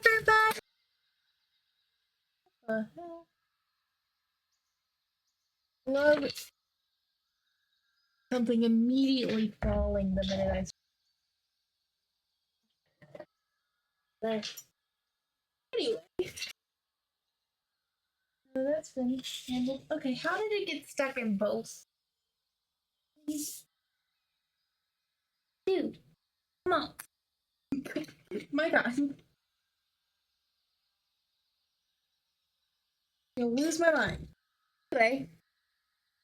everybody! What the hell? Love something immediately falling the minute I Anyway. So that's been handled. Okay, how did it get stuck in both? Dude, come on. My god. You'll lose my mind. Anyway.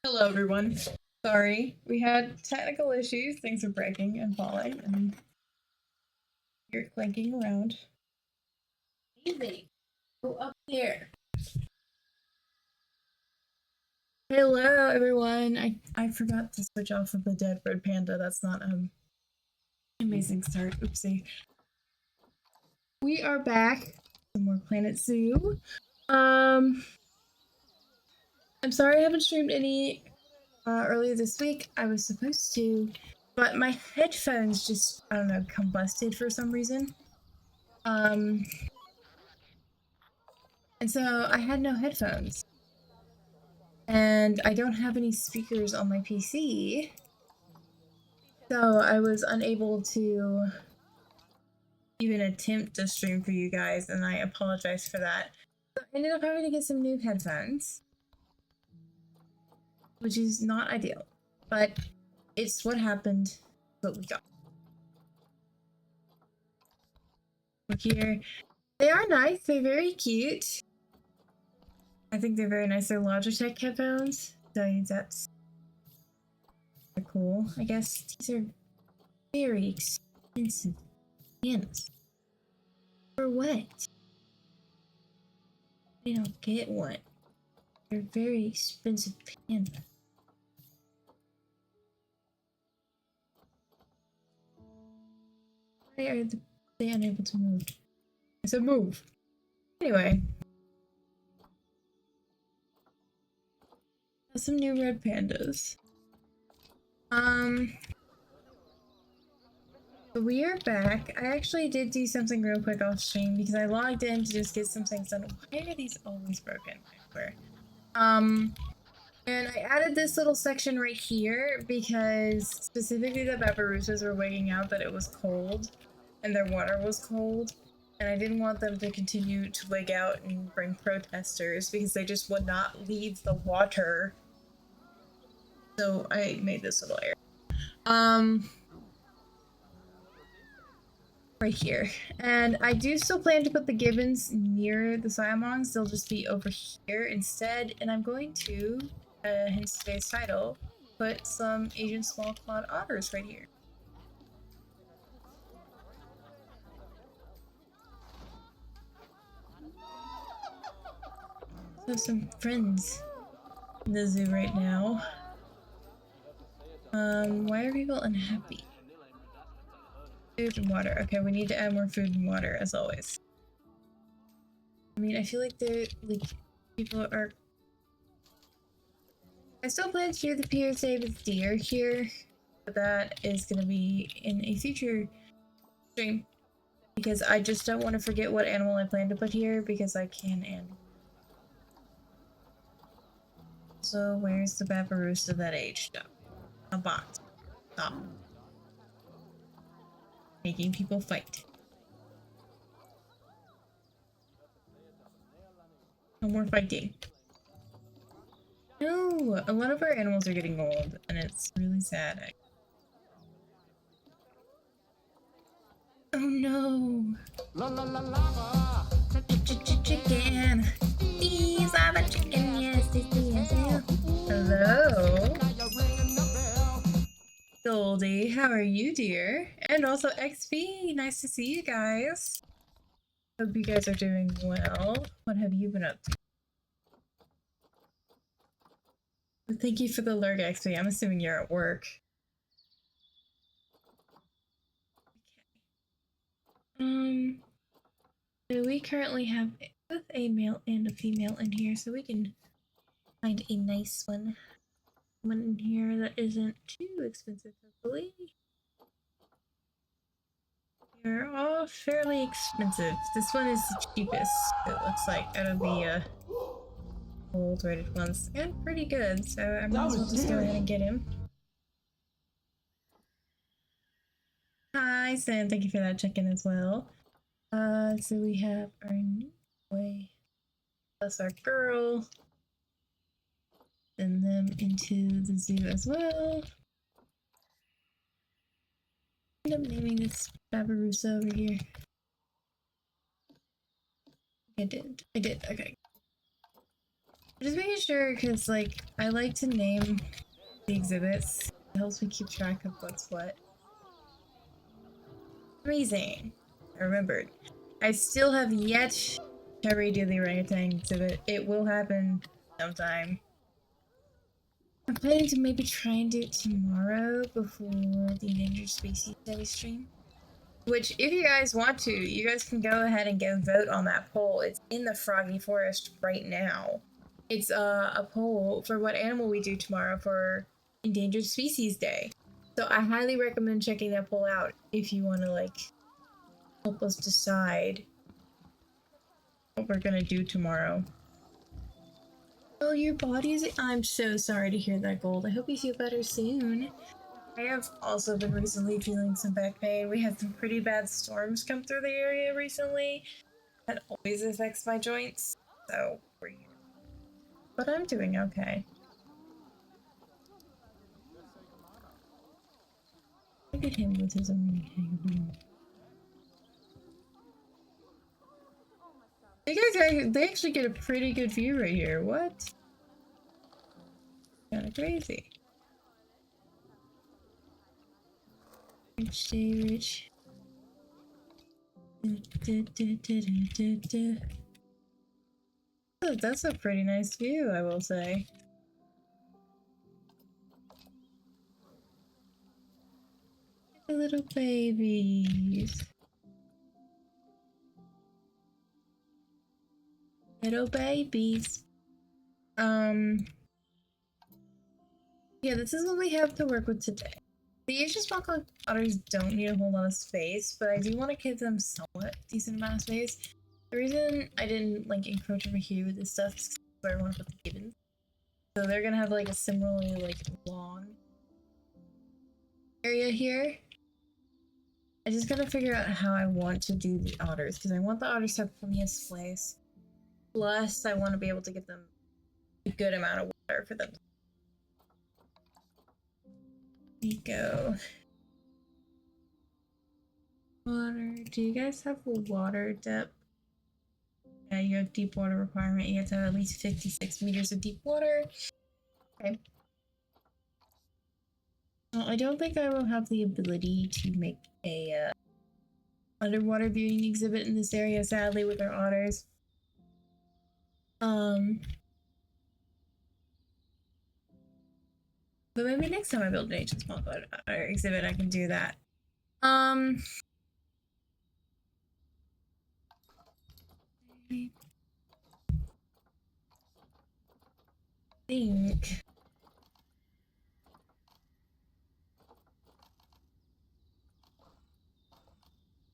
Hello, everyone. Sorry, we had technical issues. Things are breaking and falling, and you're clanking around. Easy. Go up there. Hello, everyone. I forgot to switch off of the dead red panda. That's not amazing start. Oopsie. We are back. Some more Planet Zoo. I'm sorry I haven't streamed any earlier this week. I was supposed to, but my headphones just, I don't know, combusted for some reason. And so I had no headphones. And I don't have any speakers on my PC. So I was unable to even attempt to stream for you guys, and I apologize for that. So I ended up having to get some new headphones, which is not ideal, but it's what happened, what we got. Look here. They are nice, they're very cute. I think they're very nice. They're Logitech headphones, so that's cool. I guess these are very expensive pandas. For what? I don't get one. They're very expensive panda. Why are they unable to move? I said move. Anyway. Some new red pandas. We are back. I actually did do something real quick off stream because I logged in to just get some things done. Why are these always broken? I swear. And I added this little section right here because specifically the Babaroosas were waking out that it was cold and their water was cold. And I didn't want them to continue to wake out and bring protesters because they just would not leave the water. So I made this little area. Right here. And I do still plan to put the gibbons near the Siamongs. They'll just be over here instead. And I'm going to, hence today's title, put some Asian small-clawed otters right here. So some friends in the zoo right now. Why are people unhappy? Food and water. Okay, we need to add more food and water, as always. I mean, I feel like people are... I still plan to do the PSA with deer here, but that is going to be in a future stream. Because I just don't want to forget what animal I plan to put here, because I can and... So, where's the Babaroosa that aged up? A box. Stop. Making people fight. No more fighting. No! A lot of our animals are getting old, and it's really sad. Oh no! Chicken! These are the chicken, yes, yes. Hello? Goldie, how are you, dear? And also XP, nice to see you guys. Hope you guys are doing well. What have you been up to? Thank you for the lurk, XP. I'm assuming you're at work. Okay. So we currently have both a male and a female in here, so we can find a nice one in here that isn't too expensive, hopefully. They're all fairly expensive. This one is the cheapest, it looks like, out of the old rated ones. And pretty good, so I might as well just go ahead and get him. Hi, Sam. Thank you for that check-in as well. So we have our new boy plus our girl. Send them into the zoo as well. End up naming this Babarusa over here. I did. Okay. Just making sure, because, like, I like to name the exhibits. It helps me keep track of what's what. Amazing. I remembered. I still have yet to redo the orangutan exhibit. It will happen sometime. I'm planning to maybe try and do it tomorrow before the Endangered Species Day stream. Which, if you guys want to, you guys can go ahead and go vote on that poll. It's in the Froggy Forest right now. It's a poll for what animal we do tomorrow for Endangered Species Day. So I highly recommend checking that poll out if you want to, like, help us decide what we're gonna do tomorrow. Oh, your body is... I'm so sorry to hear that, Gold. I hope you feel better soon. I have also been recently feeling some back pain. We had some pretty bad storms come through the area recently. That always affects my joints. So, we're here. But I'm doing okay. Look at him with his own. They actually get a pretty good view right here. What? Kinda crazy. Rich day rich. Oh, that's a pretty nice view, I will say. The little babies. Little babies. Yeah, this is what we have to work with today. The Asian spotclock otters don't need a whole lot of space, but I do want to give them somewhat decent amount of space. The reason I didn't like encroach over here with this stuff is where I want to put the gibbons. So they're gonna have like a similarly like long area here. I just gotta figure out how I want to do the otters, because I want the otters to have plenty of space. Plus, I want to be able to give them a good amount of water for them. Here we go. Water. Do you guys have a water depth? Yeah, you have deep water requirement. You have to have at least 56 meters of deep water. Okay. Well, I don't think I will have the ability to make a underwater viewing exhibit in this area, sadly, with our otters. But maybe next time I build an ancient small otter exhibit, I can do that. I think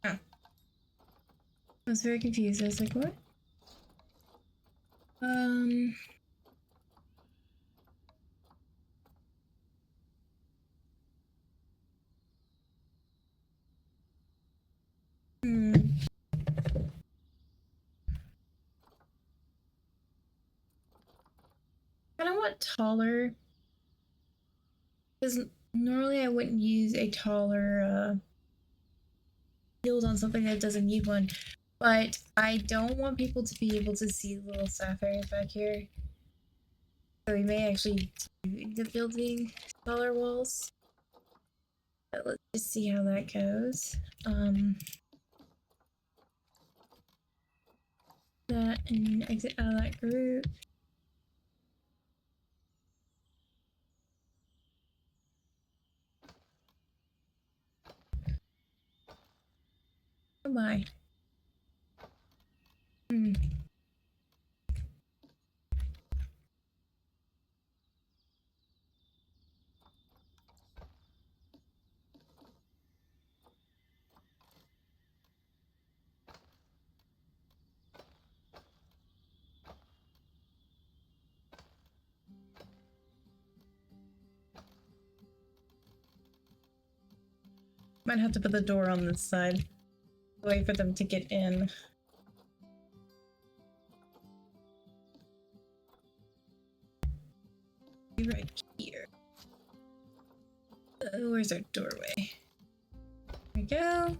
I was very confused. I was like, what? Kind of want taller. Because normally I wouldn't use a taller shield on something that doesn't need one. But I don't want people to be able to see the little sapphires back here. So we may actually do the building taller walls. But let's just see how that goes. That and exit out of that group. Oh my. Might have to put the door on this side. Wait for them to get in. Right here. Where's our doorway? There we go.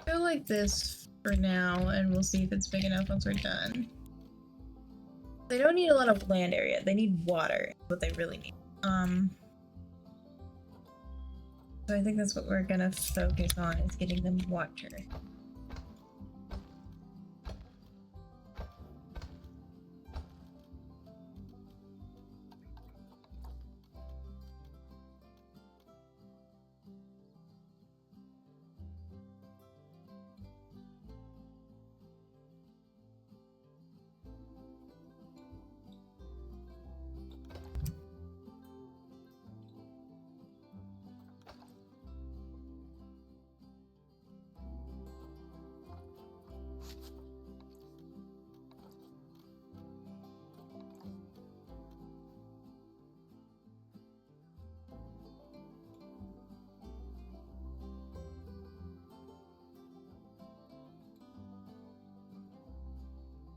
Go like this for now, and we'll see if it's big enough once we're done. They don't need a lot of land area. They need water. Is what they really need. So I think that's what we're gonna focus on, is getting them water.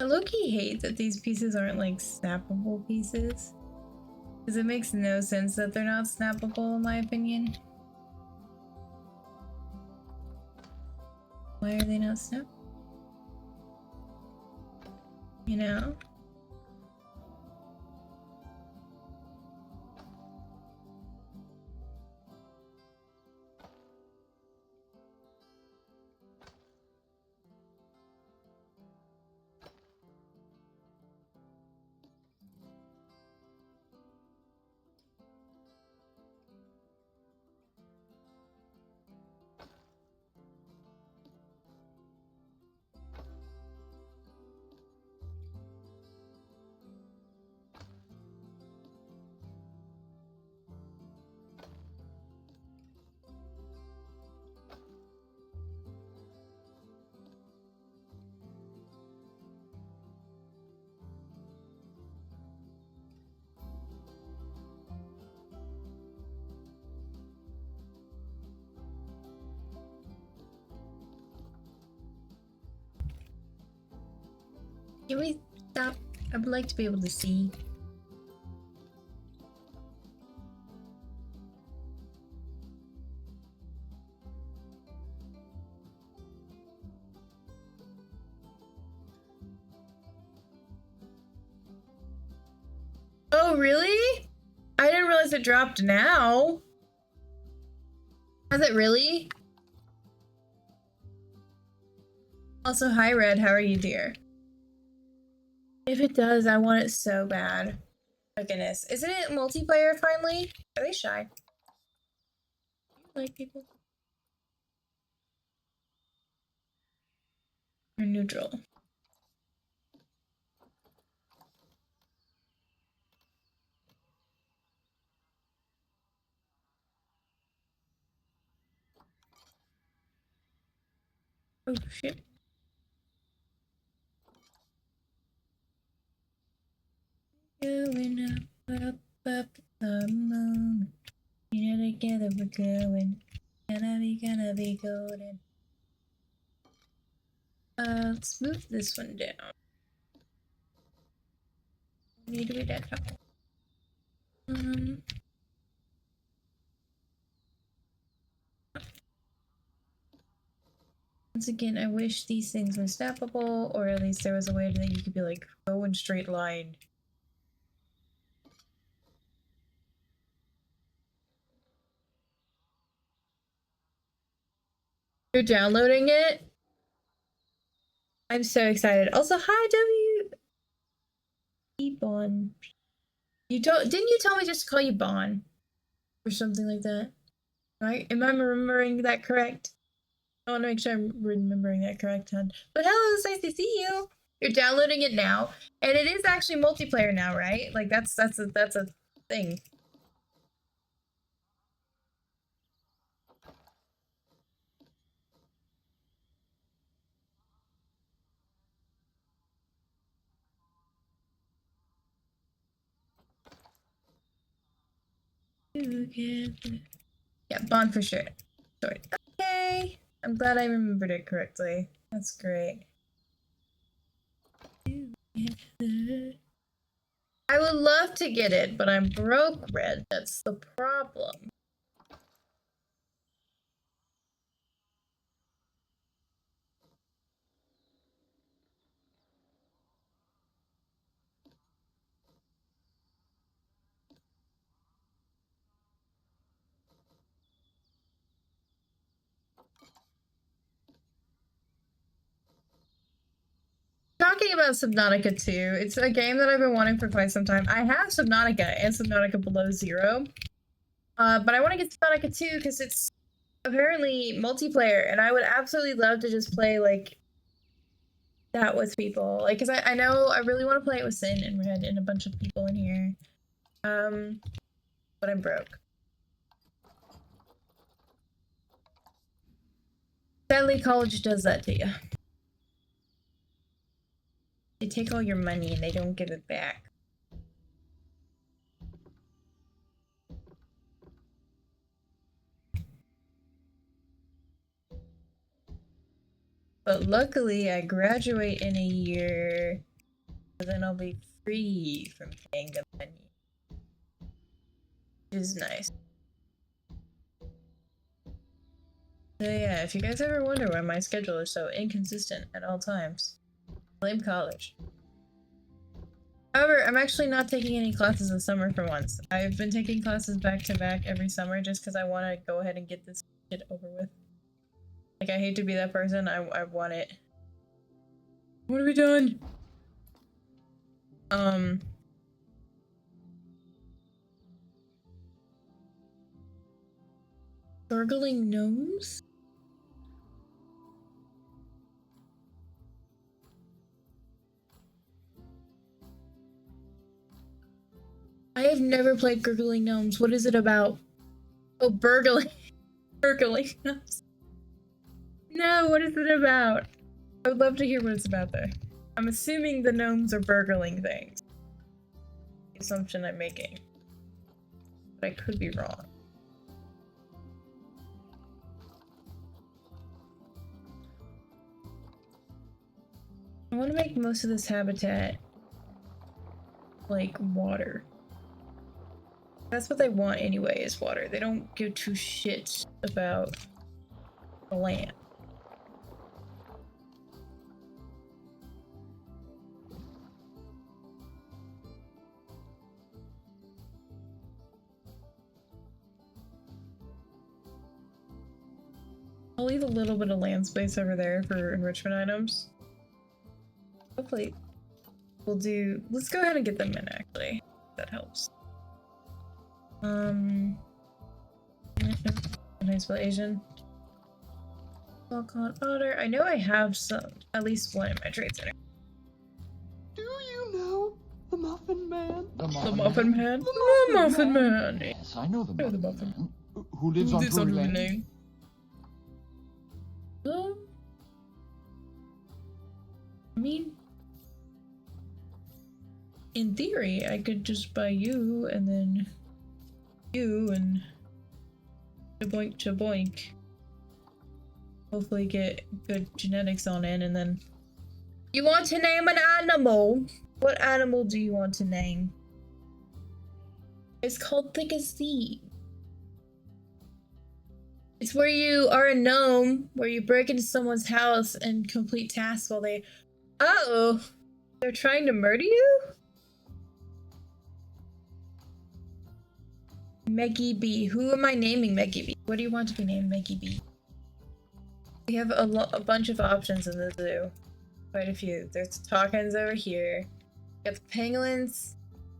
I low-key hate that these pieces aren't like snappable pieces. Because it makes no sense that they're not snappable in my opinion. Why are they not snappable? You know? Can we stop? I would like to be able to see. Oh, really? I didn't realize it dropped now. Has it really? Also, hi Red, how are you, dear? If it does, I want it so bad. Oh goodness. Isn't it multiplayer finally? Are they shy? Like people? Or neutral? Oh shit. Going up the moon. You know, together we're going. Gonna be golden. Let's move this one down. Need to be that tall. Once again, I wish these things were snappable, or at least there was a way that you could be like, go in straight line. You're downloading it? I'm so excited. Also, hi W. Bon. Didn't you tell me just to call you Bon? Or something like that? Right? Am I remembering that correct? I want to make sure I'm remembering that correct, hon. But hello, it's nice to see you. You're downloading it now, and it is actually multiplayer now, right? Like that's a thing. Yeah, Bond for sure. Sorry. Okay. I'm glad I remembered it correctly. That's great. I would love to get it, but I'm broke, Red. That's the problem. Talking about Subnautica 2, it's a game that I've been wanting for quite some time. I have Subnautica and Subnautica Below Zero, but I want to get Subnautica 2 because it's apparently multiplayer, and I would absolutely love to just play like that with people. Like, because I know I really want to play it with Sin and Red and a bunch of people in here. But I'm broke. Sadly, college does that to you. They take all your money and they don't give it back. But luckily, I graduate in a year, so then I'll be free from paying the money. Which is nice. So yeah, if you guys ever wonder why my schedule is so inconsistent at all times, blame college. However, I'm actually not taking any classes this summer for once. I've been taking classes back to back every summer just because I want to go ahead and get this shit over with. Like, I hate to be that person. I want it. What have we done? Gurgling gnomes? I have never played Gurgling Gnomes. What is it about? Oh, burgling. Gurgling Gnomes. No, what is it about? I would love to hear what it's about there. I'm assuming the gnomes are burgling things. The assumption I'm making. But I could be wrong. I want to make most of this habitat like water. That's what they want anyway, is water. They don't give two shits about the land. I'll leave a little bit of land space over there for enrichment items. Hopefully we'll do... Let's go ahead and get them in, actually. That helps. A nice little Asian. Called Otter. I know I have some, at least one in my trade center. Do you know the Muffin Man? The Muffin Man? The Muffin Man! Yes, I know the the Muffin Muffin. Man. Who lives on Drury Lane? I mean, in theory, I could just buy you and then you and chaboink chaboink. Hopefully get good genetics on it, and then... You want to name an animal? What animal do you want to name? It's called Thick as Thieves. It's where you are a gnome, where you break into someone's house and complete tasks while they... Uh-oh! They're trying to murder you? Meggy B. Who am I naming Meggy B? What do you want to be named Meggy B? We have a bunch of options in the zoo. Quite a few. There's the toucans over here. We got the pangolins,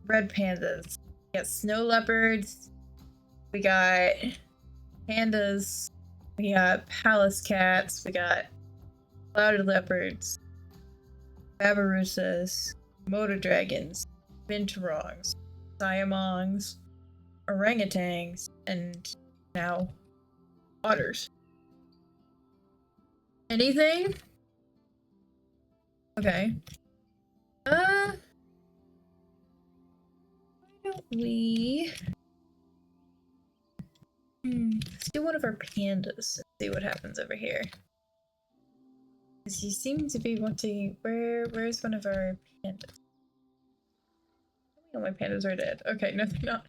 red pandas. We got snow leopards. We got pandas. We got palace cats. We got clouded leopards, babirussas, motor dragons, binturongs, siamongs, orangutans, and now otters. Anything? Okay. Why don't we let's do one of our pandas and see what happens over here. Because you seem to be wanting where's one of our pandas? Oh, my pandas are dead. Okay, no they're not.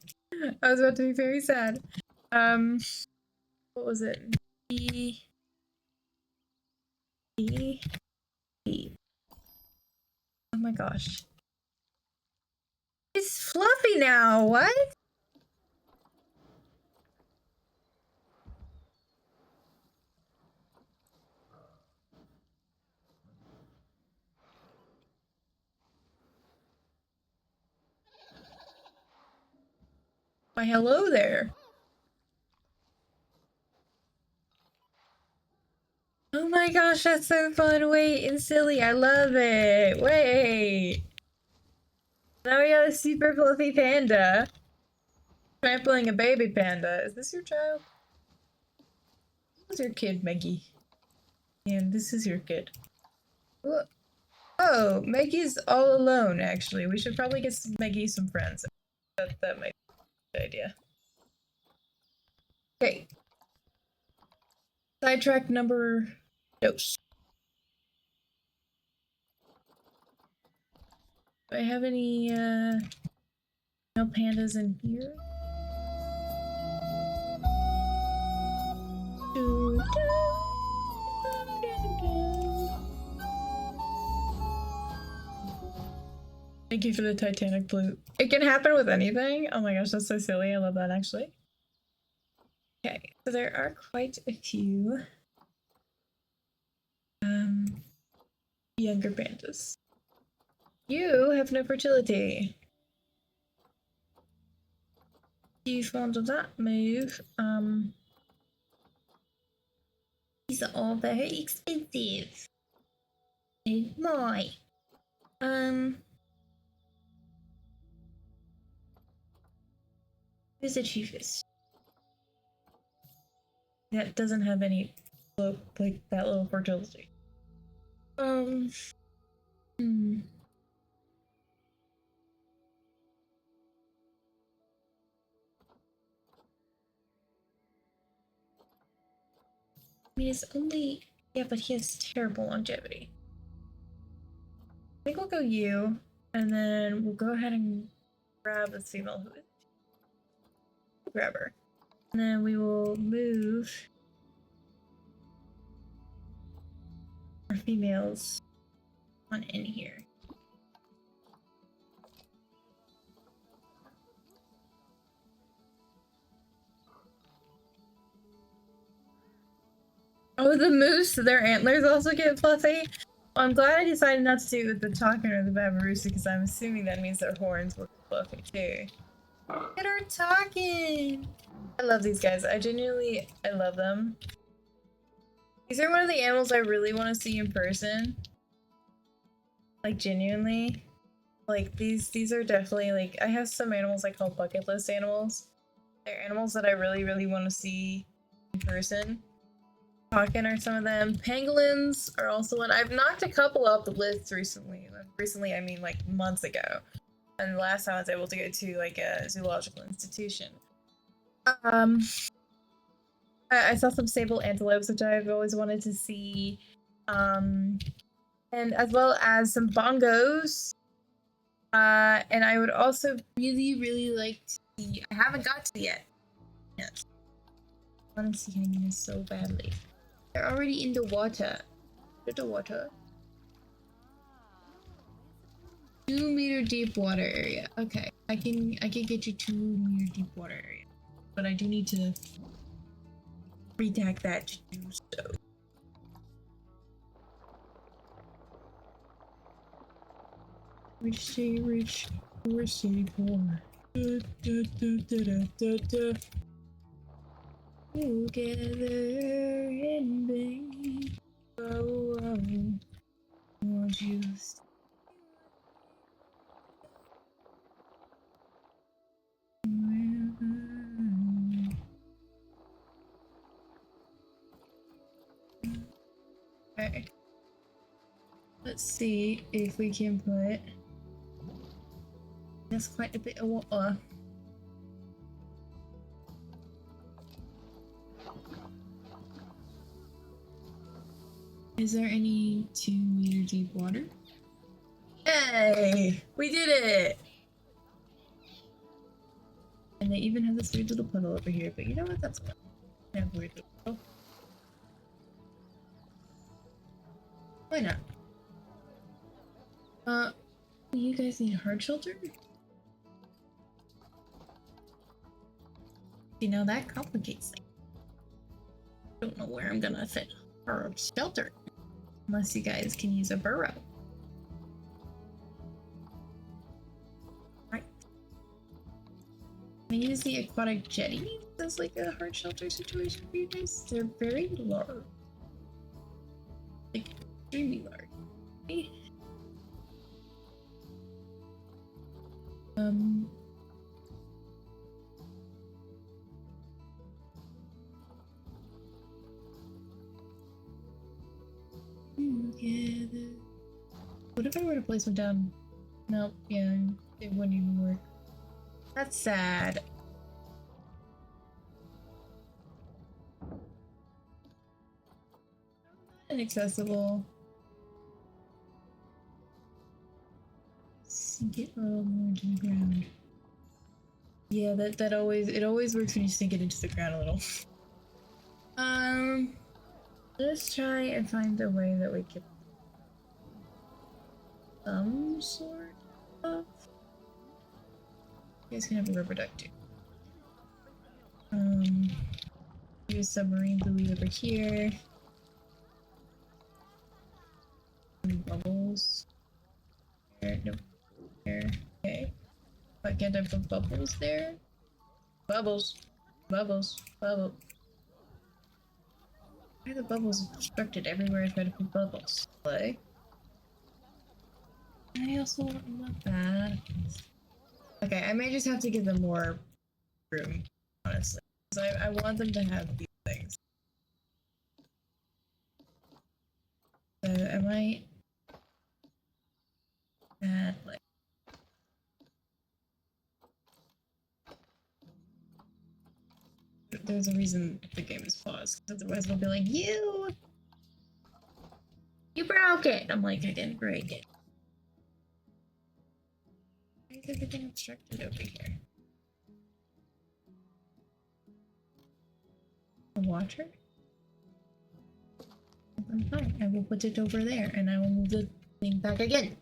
I was about to be very sad. What was it? B. Oh my gosh. It's fluffy now, what? Why hello there. Oh my gosh, that's so fun. Wait, and silly. I love it. Wait. Now we got a super fluffy panda. Trampling a baby panda. Is this your child? This is your kid, Maggie. And this is your kid. Oh, Maggie's all alone, actually. We should probably get Maggie some friends. That might be a good idea. Okay. Sidetrack number dose. Do I have any male pandas in here? Thank you for the Titanic blue. It can happen with anything. Oh my gosh, that's so silly. I love that actually. Okay, so there are quite a few younger pandas. You have no fertility. You fond of that move? These are all very expensive. Oh my. Who's the cheapest? That doesn't have any like that little fertility. I mean, it's only yeah, but he has terrible longevity. I think we'll go you, and then we'll go ahead and grab the female who is. Grab her. And then we will move our females on in here. Oh, the moose, their antlers also get fluffy. Well, I'm glad I decided not to do it with the Takin or the Babirusa because I'm assuming that means their horns will be fluffy too. Look at our Takin! I love these guys. I love them. These are one of the animals I really want to see in person. Like, genuinely. Like, these are definitely, like, I have some animals I call bucket list animals. They're animals that I really, really want to see in person. Takin are some of them. Pangolins are also one. I've knocked a couple off the list recently. Recently, I mean, like, months ago. And the last time I was able to go to, like, a zoological institution. I saw some sable antelopes, which I've always wanted to see. And as well as some bongos. And I would also really, really like to see. I haven't got to yet. Yes. I want to see hyenas so badly. They're already in the water. In the water. 2-meter deep water area. Okay, I can get you 2-meter deep water area, but I do need to retag that to do so. Rich stay rich, poor stay poor. Together in vain. Oh, oh, won't you stay forever? Okay. Let's see if we can put. That's quite a bit of water. Is there any 2-meter deep water? Hey! We did it! And they even have this weird little puddle over here, but you know what? That's fine. I have a weird little puddle. Why not? You guys need hard shelter? You know, that complicates things. I don't know where I'm gonna fit hard shelter. Unless you guys can use a burrow. Right. Can I use the aquatic jetty as like a hard shelter situation for you guys? They're very large. Like, extremely large. Okay. Together. What if I were to place one down? Nope, yeah, it wouldn't even work. That's sad. Inaccessible. Sink it a little more into the ground. Yeah, that always works when you sink it into the ground a little. Let's try and find a way that we can some sort of. You guys can have a rubber duck too. Here's submarine buoy over here. Bubbles. There, nope. There. Okay. Why can't I put bubbles there? Bubbles. Bubbles. Bubble. Why are the bubbles obstructed everywhere I try to put bubbles? Play. I also want that. Okay, I may just have to give them more room, honestly. Because I want them to have these things. So I might add like there's a reason the game is paused, because otherwise they'll be like, you broke it! I'm like, I didn't break it. Why is everything obstructed over here? The water? I'm fine. I will put it over there and I will move the thing back again.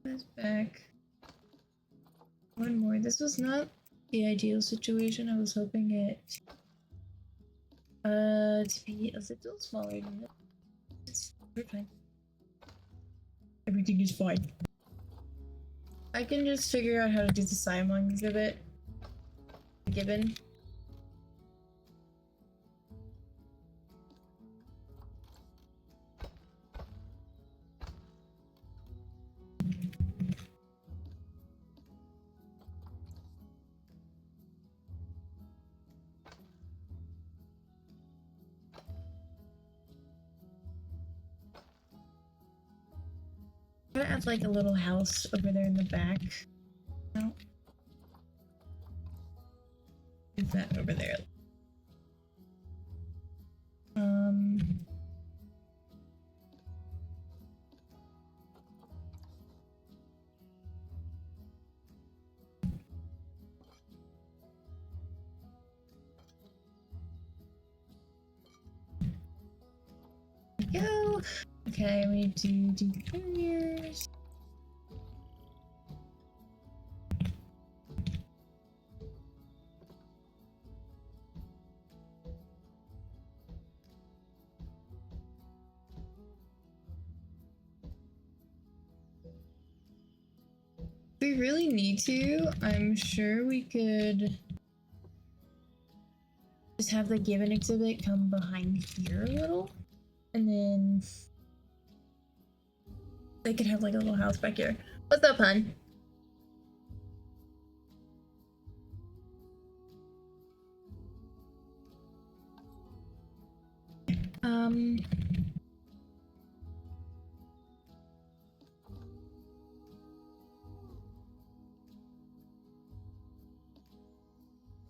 That's back. One more. This was not the ideal situation. I was hoping it to be a little smaller than this. We're fine. Everything is fine. I can just figure out how to do the Simon exhibit. Given. I'm gonna add like a little house over there in the back. No. Is that over there? Go. Okay, we need to do barriers. we really need to, I'm sure we could just have the given exhibit come behind here a little, and then they could have like a little house back here. What's up, hun?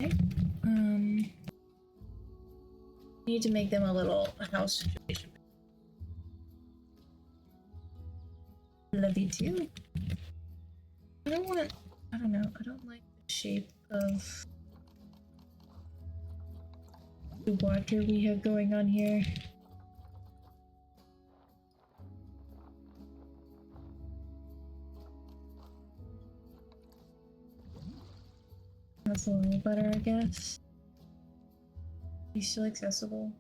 Okay. Need to make them a little house situation. Love you too. I don't know, I don't like the shape of the water we have going on here. That's a little better, I guess. He's still accessible.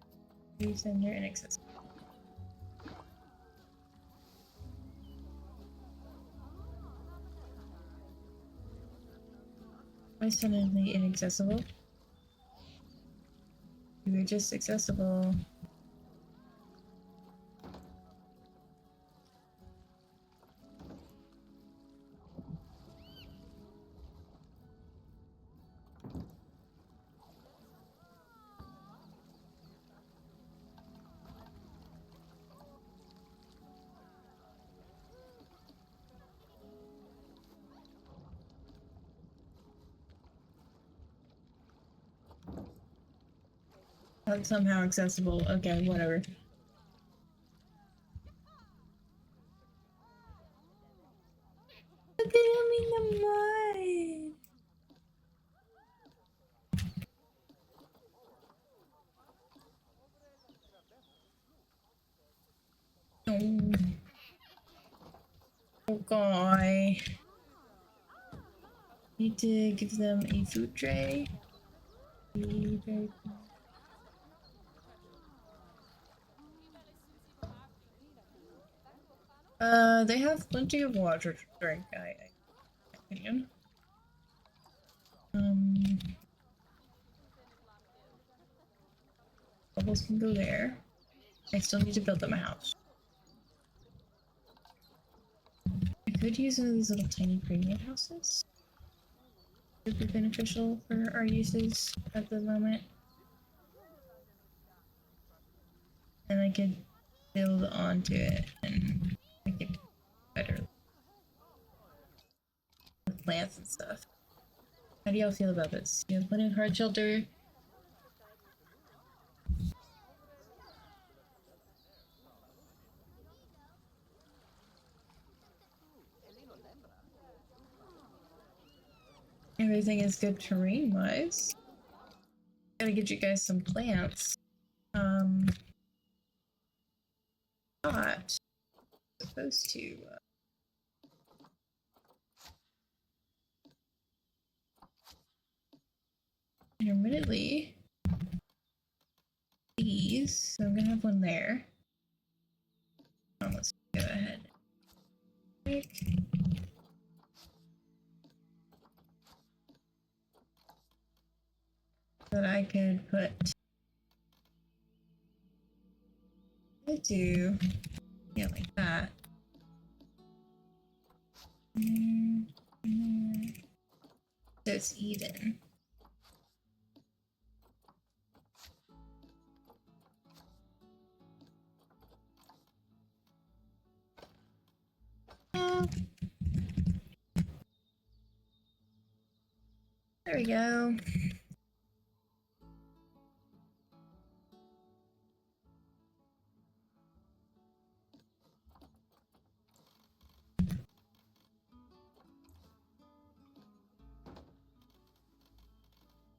He's in here inaccessible. Why suddenly inaccessible? You were just accessible. That's somehow accessible. Okay, whatever. Look at him in the mud. Oh, guy. Need to give them a food tray. They have plenty of water to drink, I opinion. Bubbles can go there. I still need to build them a house. I could use one of these little tiny premium houses. Would be beneficial for our uses at the moment. And I could build onto it and make it better. With plants and stuff. How do y'all feel about this? You have plenty of hard shelter. Everything is good terrain-wise. Gotta get you guys some plants. Not supposed to. Intermittently. These. So I'm gonna have one there. Let's go ahead. That I could put. Do yeah, like that. So it's even. There we go.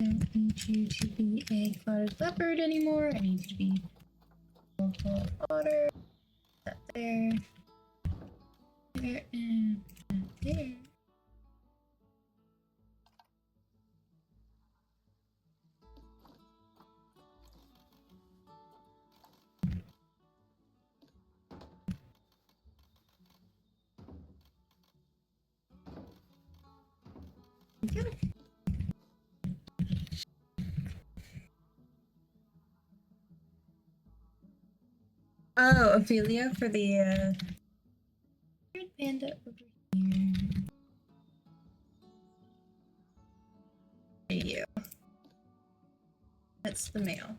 I don't need you to be a clouded leopard anymore. I need you to be a local otter. That there. There and there. Oh, Ophelia for the weird panda over here. You. That's the male.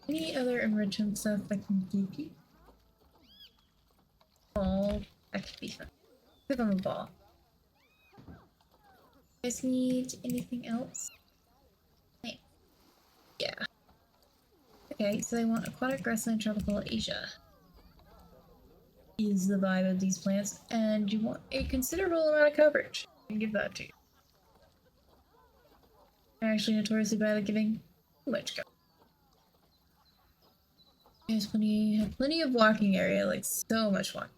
Any other enrichment stuff that can keep you? Ball. That could be fun. Click on the ball. You guys need anything else? Yeah. Okay, so they want aquatic grassland tropical Asia. Is the vibe of these plants, and you want a considerable amount of coverage. I can give that to you. They're actually notoriously bad at giving too much coverage. There's plenty of walking area, like so much walking.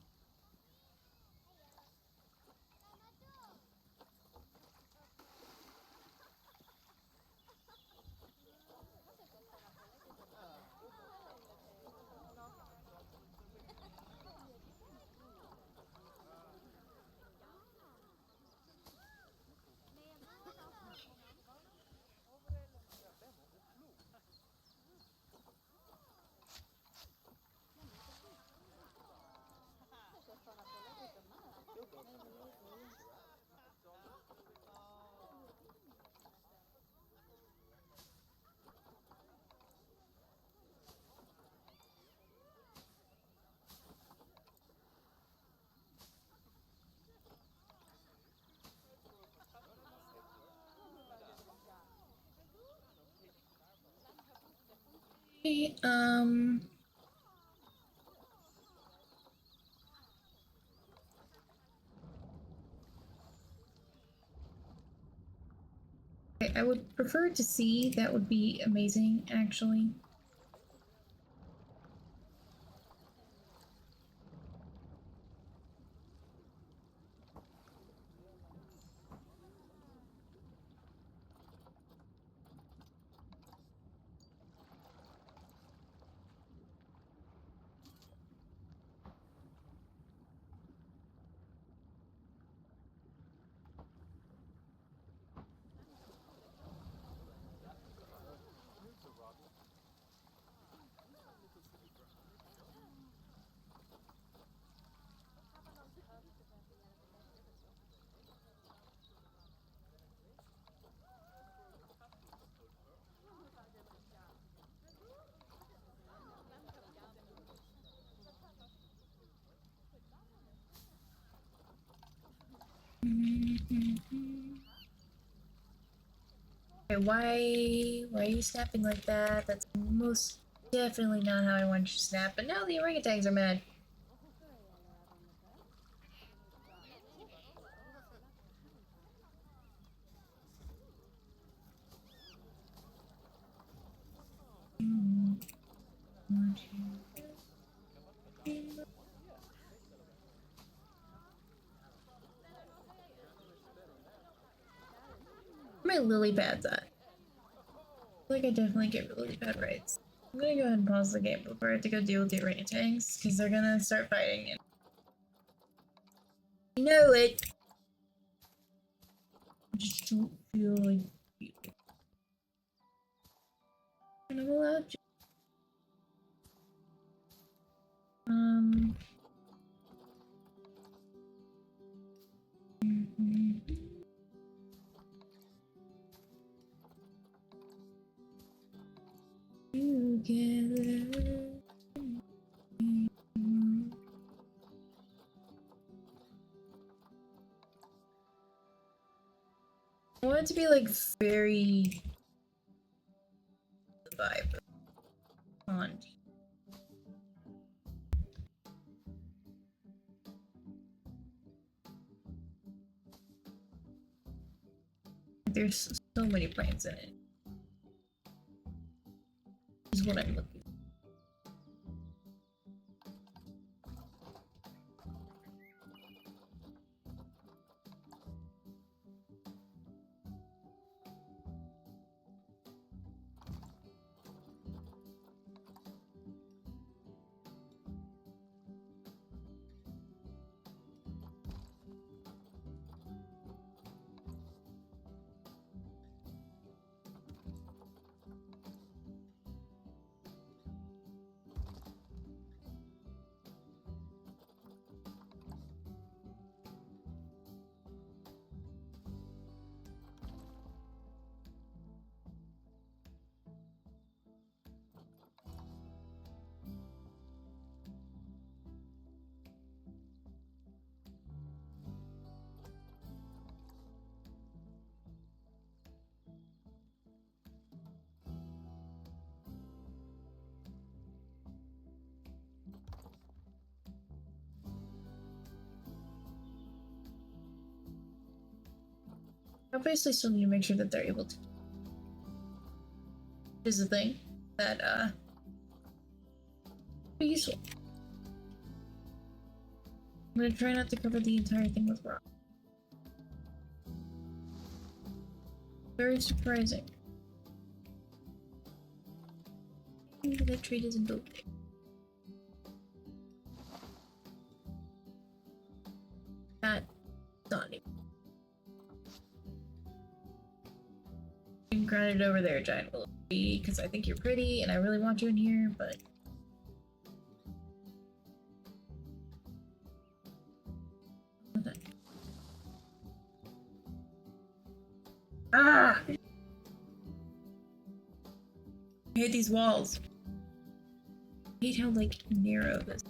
Okay, I would prefer to see. That would be amazing, actually. Okay, why are you snapping like that? That's most definitely not how I want you to snap. But now the orangutans are mad. My lily pads at? I feel like I definitely get really bad rights. I'm gonna go ahead and pause the game before I have to go deal with the orangutans, because they're gonna start fighting and you know it. I just don't feel like kind of allowed to. Together. I want it to be like very the vibe on. There's so many plants in it. Is what I'm looking for. Obviously still need to make sure that they're able to. Is the thing that be useful. I'm gonna try not to cover the entire thing with rock. Very surprising. Maybe that tree doesn't go there. That's not it. You can grind it over there, giant willow tree, because I think you're pretty and I really want you in here, but. Ah! I hate these walls. I hate how, like, narrow this is.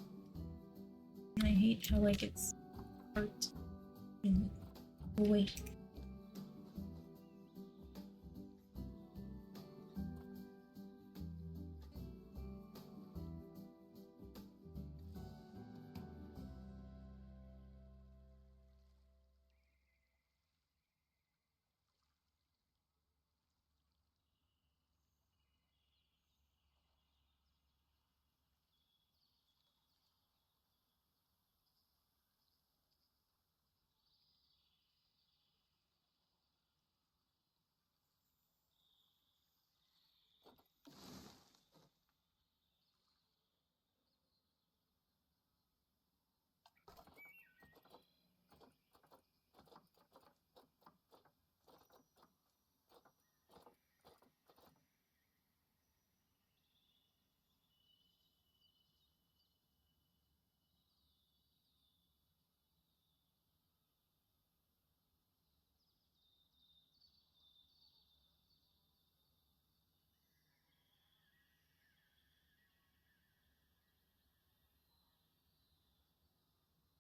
And I hate how, like, it's hard and wait.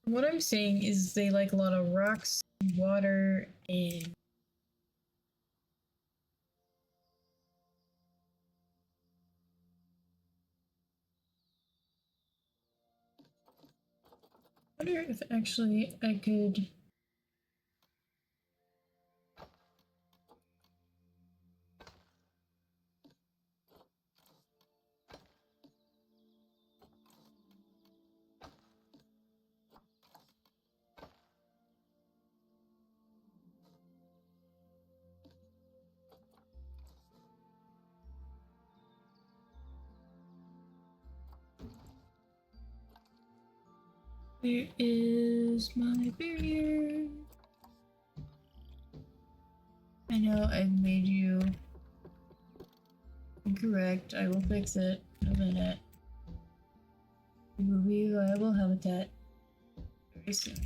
What I'm saying is they like a lot of rocks, water, and I wonder if actually I could. Where is my barrier? I know I've made you incorrect. I will fix it in a minute. You will be a viable habitat very soon.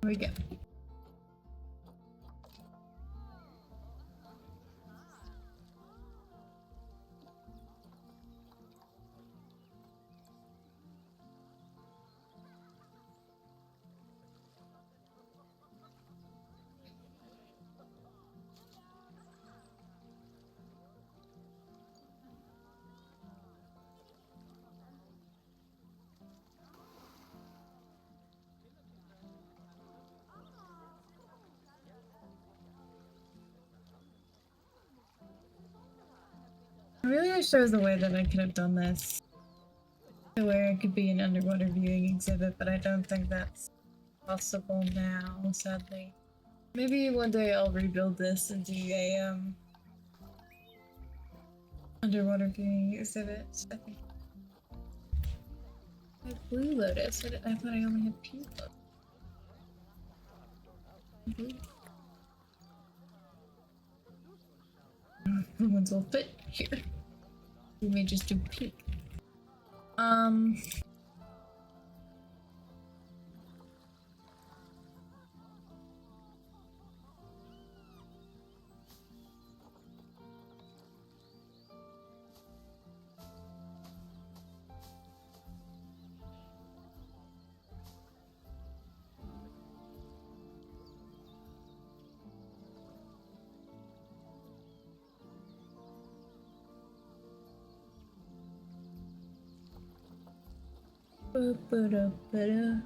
Here we go. I really wish there was a way that I could have done this. Where it could be an underwater viewing exhibit, but I don't think that's possible now, sadly. Maybe one day I'll rebuild this and do a underwater viewing exhibit. I think. I have blue lotus. I thought I only had pink lotus. Blue. The ones will fit here. We may just do pink. Ba-ba-da-ba-da.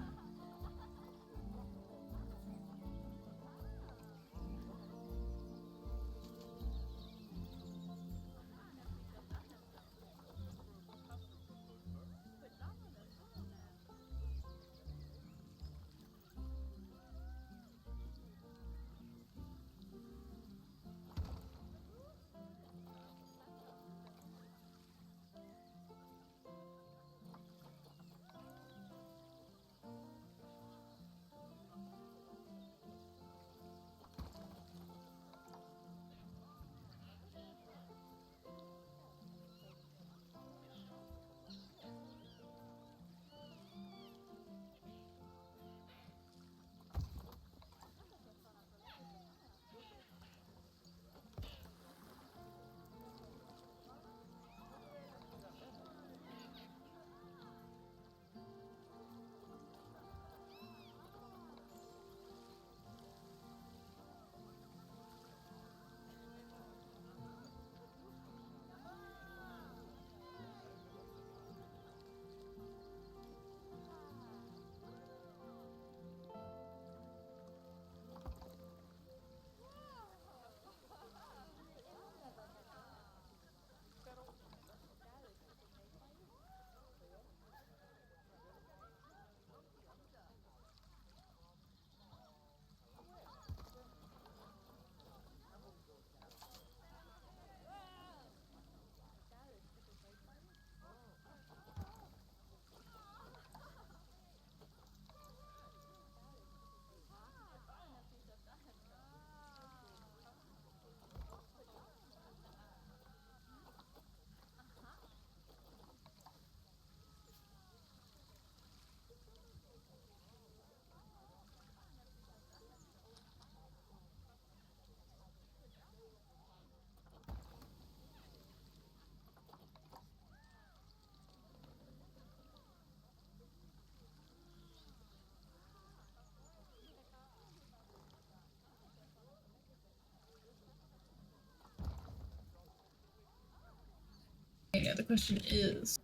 Yeah, the question is,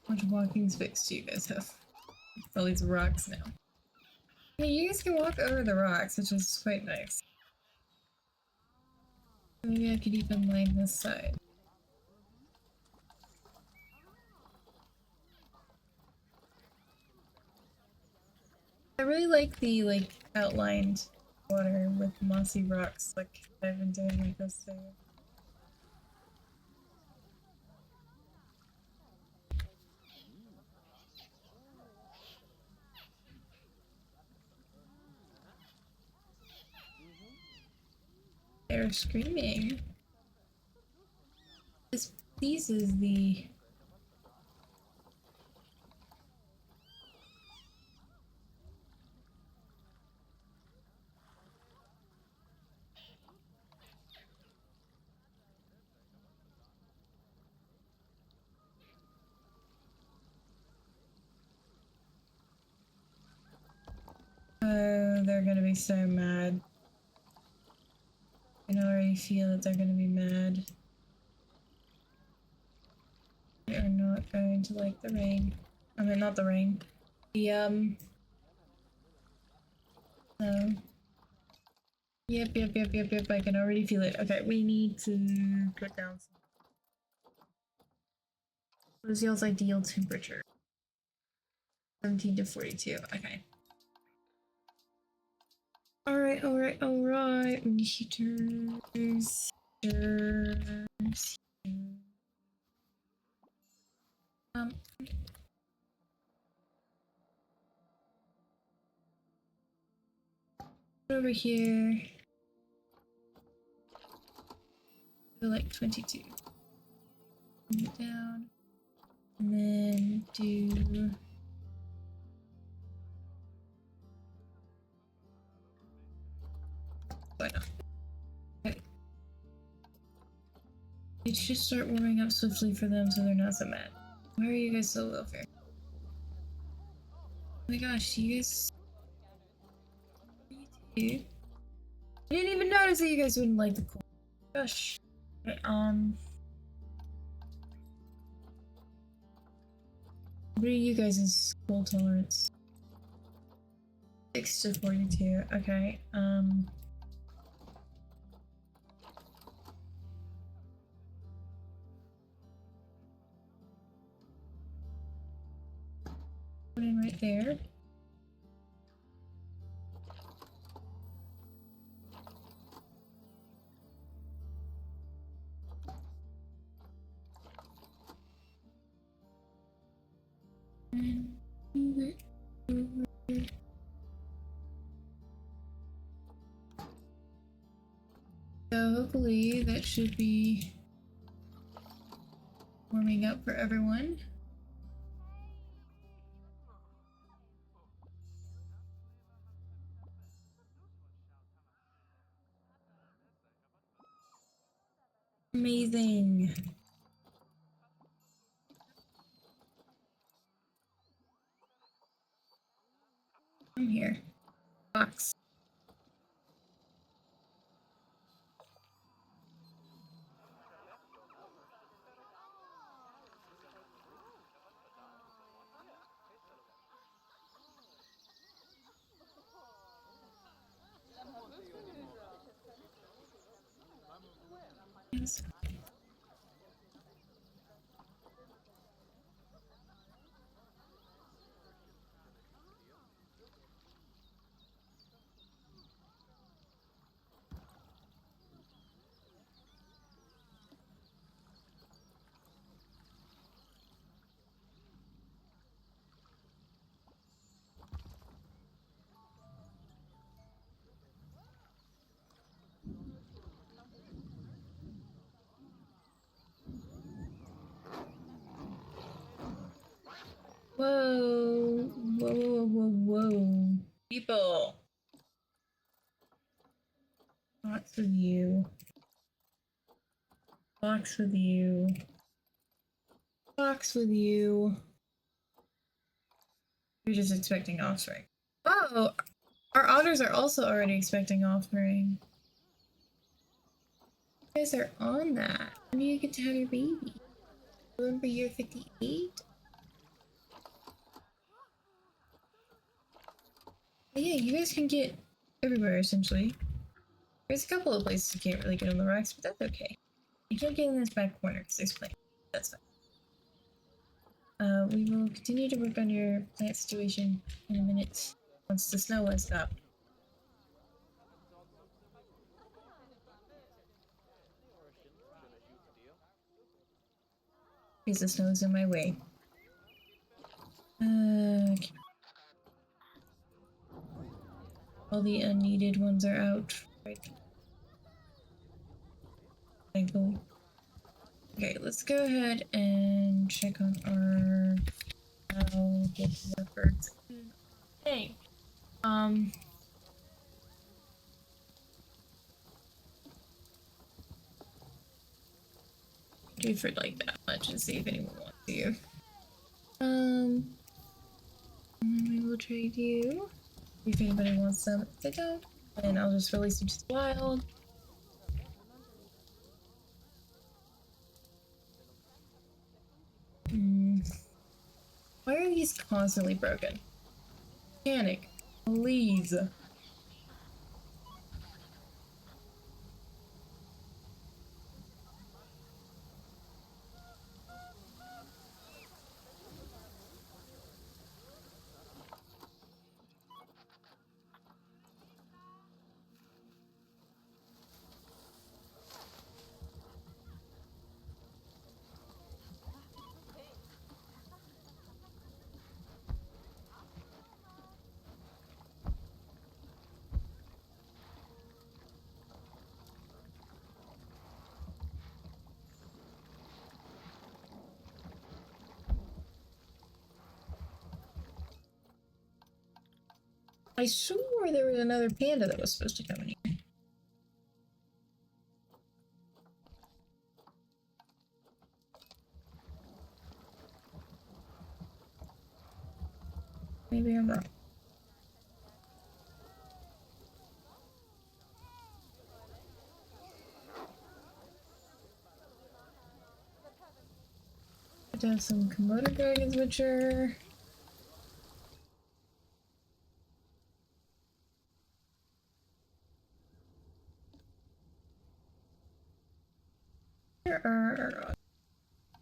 how much walking space do you guys have? All these rocks now. Yeah, you guys can walk over the rocks, which is quite nice. Maybe I could even line this side. I really like the outlined water with mossy rocks like I've been doing with this thing. They're screaming. This pleases the... Oh, they're gonna be so mad. I can already feel that they're gonna be mad. They are not going to like the rain. I mean, not the rain. The, no. Yep, I can already feel it. Okay, we need to put down some... What is y'all's ideal temperature? 17 to 42, okay. Alright. Heaters. Over here. Go like 22. Bring it down. And then do... Why not? Okay. It should start warming up swiftly for them so they're not so mad. Why are you guys so low here? Oh my gosh, you guys... I didn't even notice that you guys wouldn't like the cold. Gosh. Okay, What are you guys' cold tolerance? 6 to 42. Okay. Put in right there. So hopefully that should be warming up for everyone. Amazing. I'm here. Box. Yes. Whoa. Whoa, whoa, whoa, whoa. People. Box with you. Box with you. Box with you. You're just expecting offspring. Oh! Our otters are also already expecting offspring. You guys are on that. When do you get to have your baby? Remember year 58? But yeah, you guys can get everywhere essentially. There's a couple of places you can't really get on the rocks, but that's okay. You can't get in this back corner because there's plants. That's fine. We will continue to work on your plant situation in a minute once the snow has stopped. Because the snow is in my way. Okay. All the unneeded ones are out. Right. Thankfully. Okay, let's go ahead and check on our workers. Hey. Do for like that much and see if anyone wants you. And then we will trade you. If anybody wants some, if they don't, and I'll just release them to the wild. Why are these constantly broken? Panic, please. I swore there was another panda that was supposed to come in here. Maybe I'm wrong. I have some Komodo dragons mature.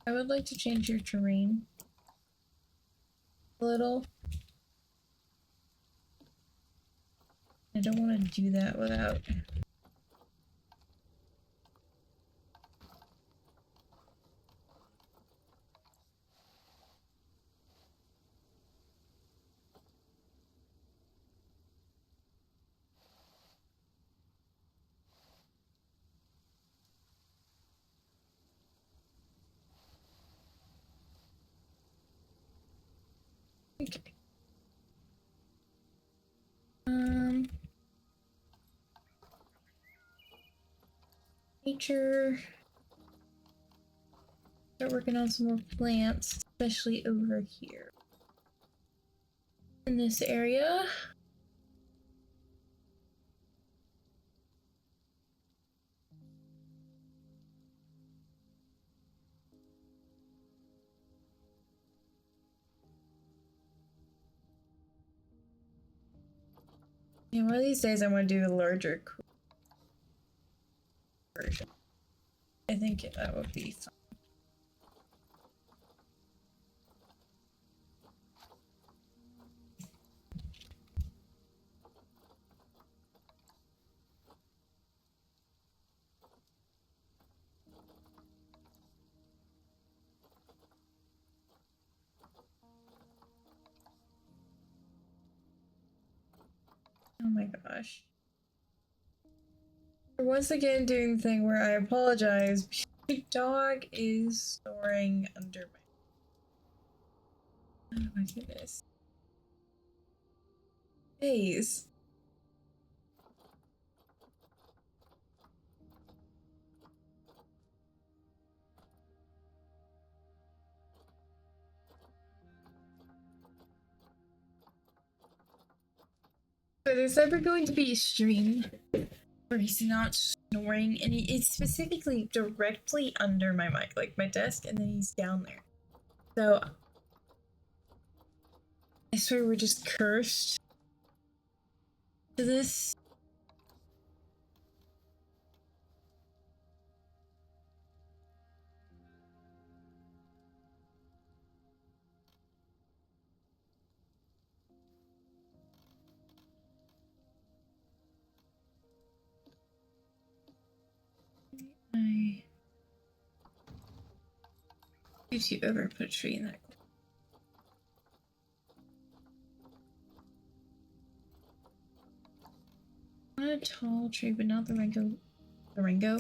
I would like to change your terrain a little. I don't want to do that without. Okay. Nature. Start working on some more plants, especially over here. In this area. Yeah, one of these days I want to do a larger version. I think that would be fun. Oh my gosh. We're once again doing the thing where I apologize. My dog is snoring under my. Oh my goodness. Please. So there's ever going to be a stream where he's not snoring, and it's specifically directly under my mic, like my desk, and then he's down there. So I swear we're just cursed to this. I if you ever put a tree in that. Not a tall tree, but not the rainbow.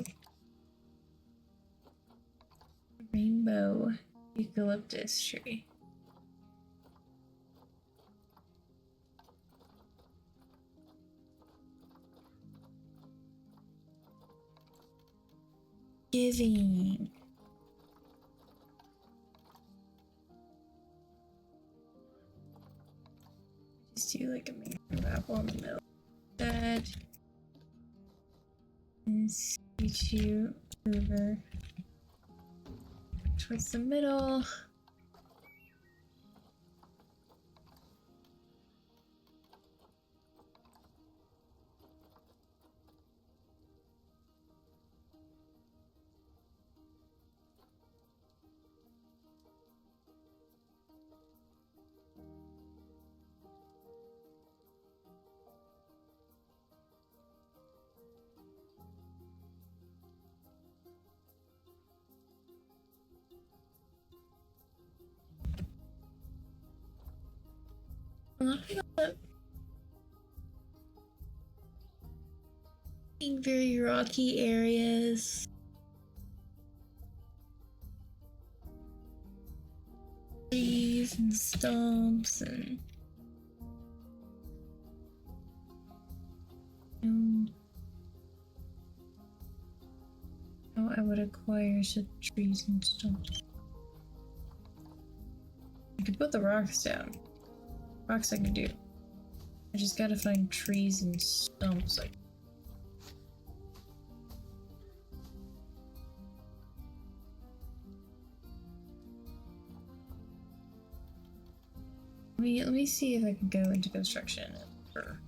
The rainbow eucalyptus tree. Giving. Just do like a mangrove apple in the middle. That and scoot you over towards the middle. In very rocky areas. Trees and stumps and how I would acquire such trees and stumps. I could put the rocks down. Rocks I can do. I just gotta find trees and stumps. Like Let me see if I can go into construction for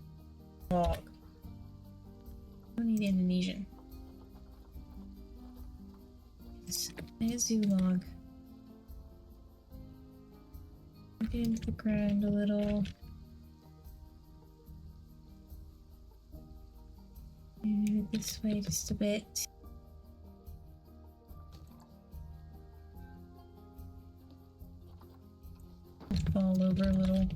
log. I don't need Indonesian. I just do log. Get into the ground a little. Move it this way just a bit. Fall over a little.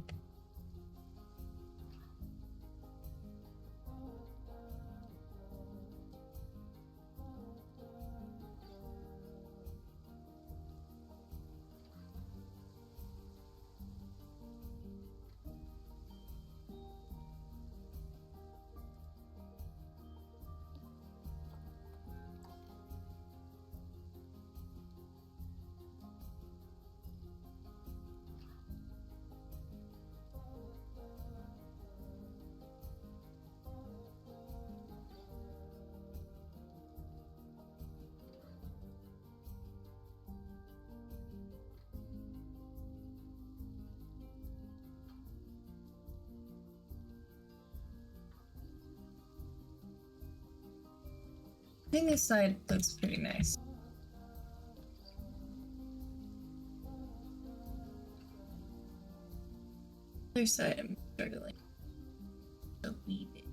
I think this side looks pretty nice. Other side I'm struggling a wee bit.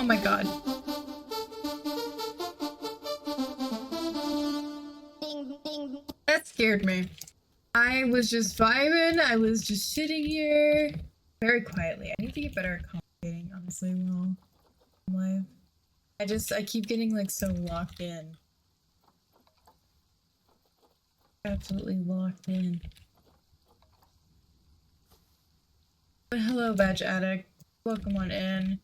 Oh my god. That scared me. I was just vibing. I was just sitting here very quietly. I need to get better at commentating, honestly, while I'm live. I keep getting like so locked in. Absolutely locked in. But hello, Badge Addict. Welcome on in.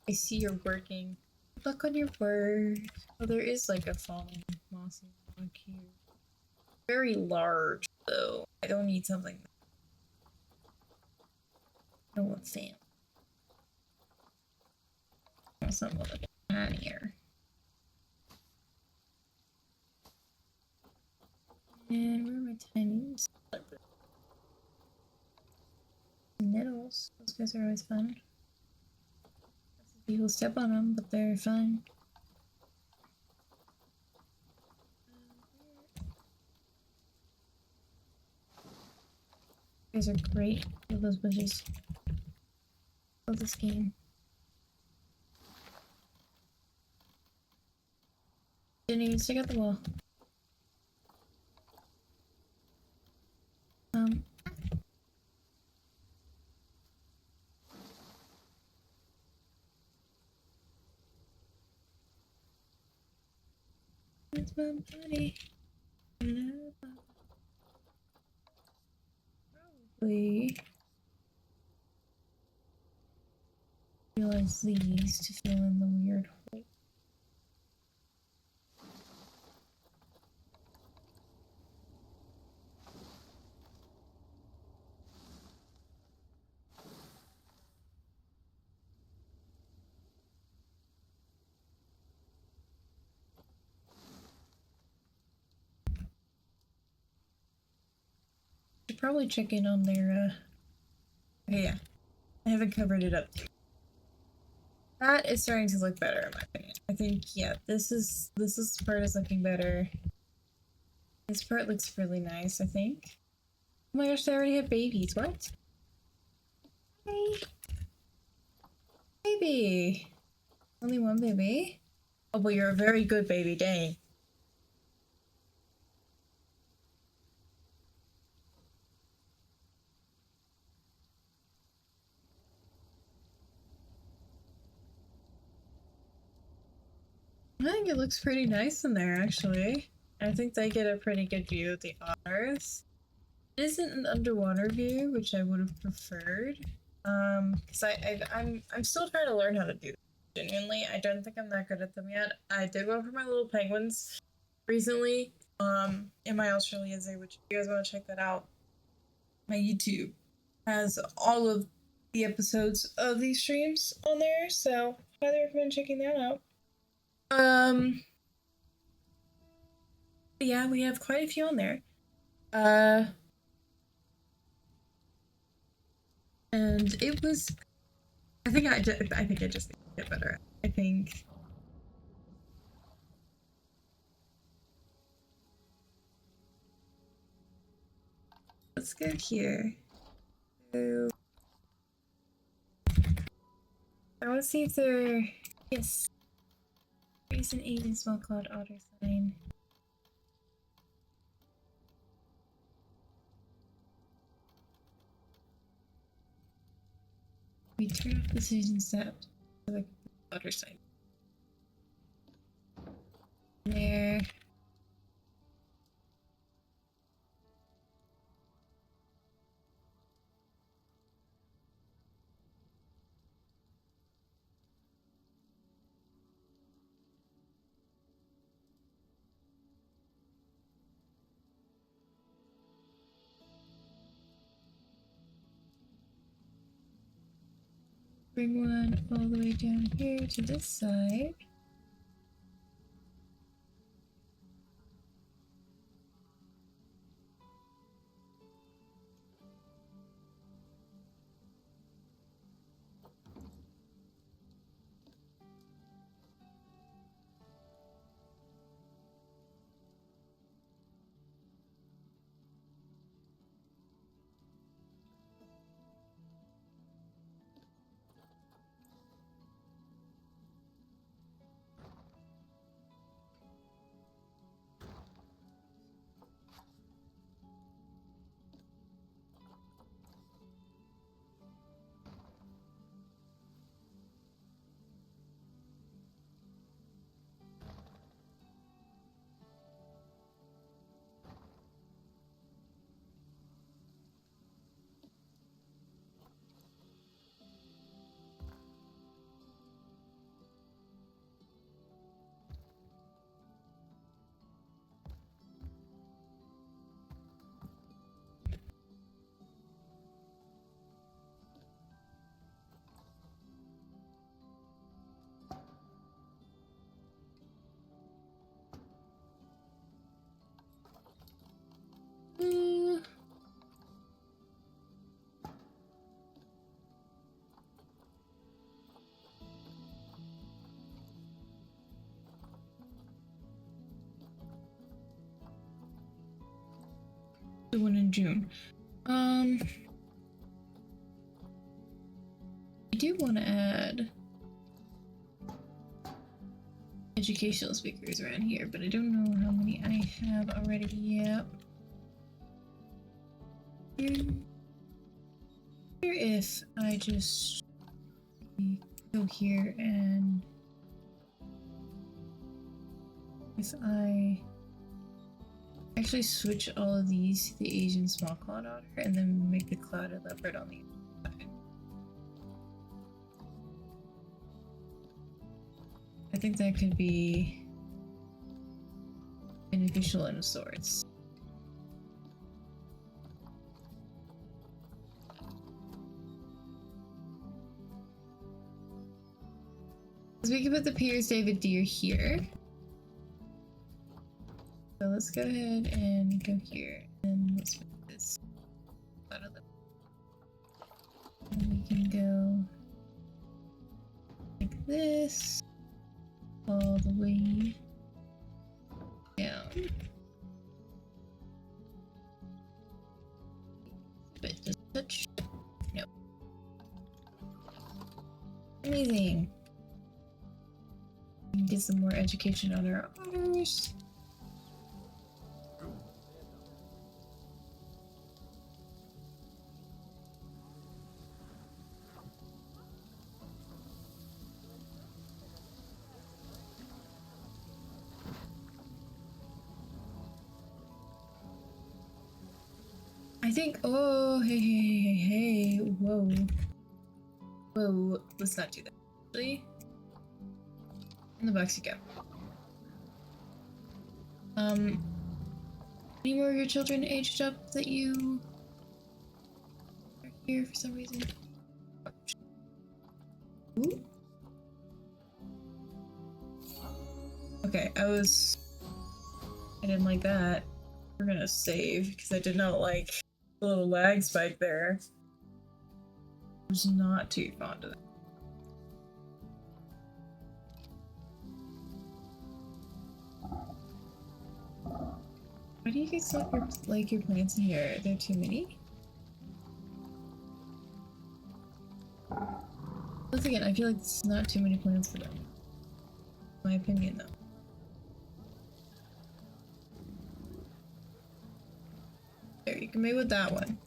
I see you're working. Good luck on your work. Oh, there is like a fallen mossy log here. Very large, though. I don't need something. I don't want sand. I want something a little tinier. And where are my tinies? Nettles. Those guys are always fun. People step on them, but they're fine. These are great. Love those bushes. Love this game. Jenny, stick out the wall. It's my money. Probably realize these to fill in the weird hole. Should probably check in on their okay, yeah. I haven't covered it up. That is starting to look better in my opinion. I think yeah, this part is looking better. This part looks really nice, I think. Oh my gosh, they already have babies. What? Hey. Baby. Only one baby? Oh, well, you're a very good baby, dang. I think it looks pretty nice in there, actually. I think they get a pretty good view of the otters. It isn't an underwater view, which I would have preferred. Because I'm still trying to learn how to do this. Genuinely, I don't think I'm that good at them yet. I did one for my little penguins recently, in my Australia Zoo, which if you guys want to check that out, my YouTube has all of the episodes of these streams on there, so highly recommend checking that out. Yeah, we have quite a few on there. And it was, I think I just get better. I think. Let's go here. So, I want to see if there. Yes. There is an Asian small clawed otter sign. We turn off the Susan set to the otter sign. There. Bring one all the way down here to this side. The one in June. I do want to add educational speakers around here, but I don't know how many I have already yet. If I just go here and if I actually switch all of these to the Asian small clawed otter and then make the clouded leopard on the other side. I think that could be beneficial in sorts. So we can put the Piers David deer here. So let's go ahead and go here, and let's put this out of the. And we can go like this all the way down. But just touch. No. Amazing. We can get some more education on our otters. I think, oh, hey, whoa. Whoa, let's not do that. Actually, in the box you go. Any more of your children aged up that you are here for some reason? Ooh. Okay, I didn't like that. We're gonna save, because I did not like the little lag spike there. I was not too fond of that. Why do you guys like your plants in here? Are there too many? Once again, I feel like this is not too many plants for them. My opinion, though. There, you can mate with that one.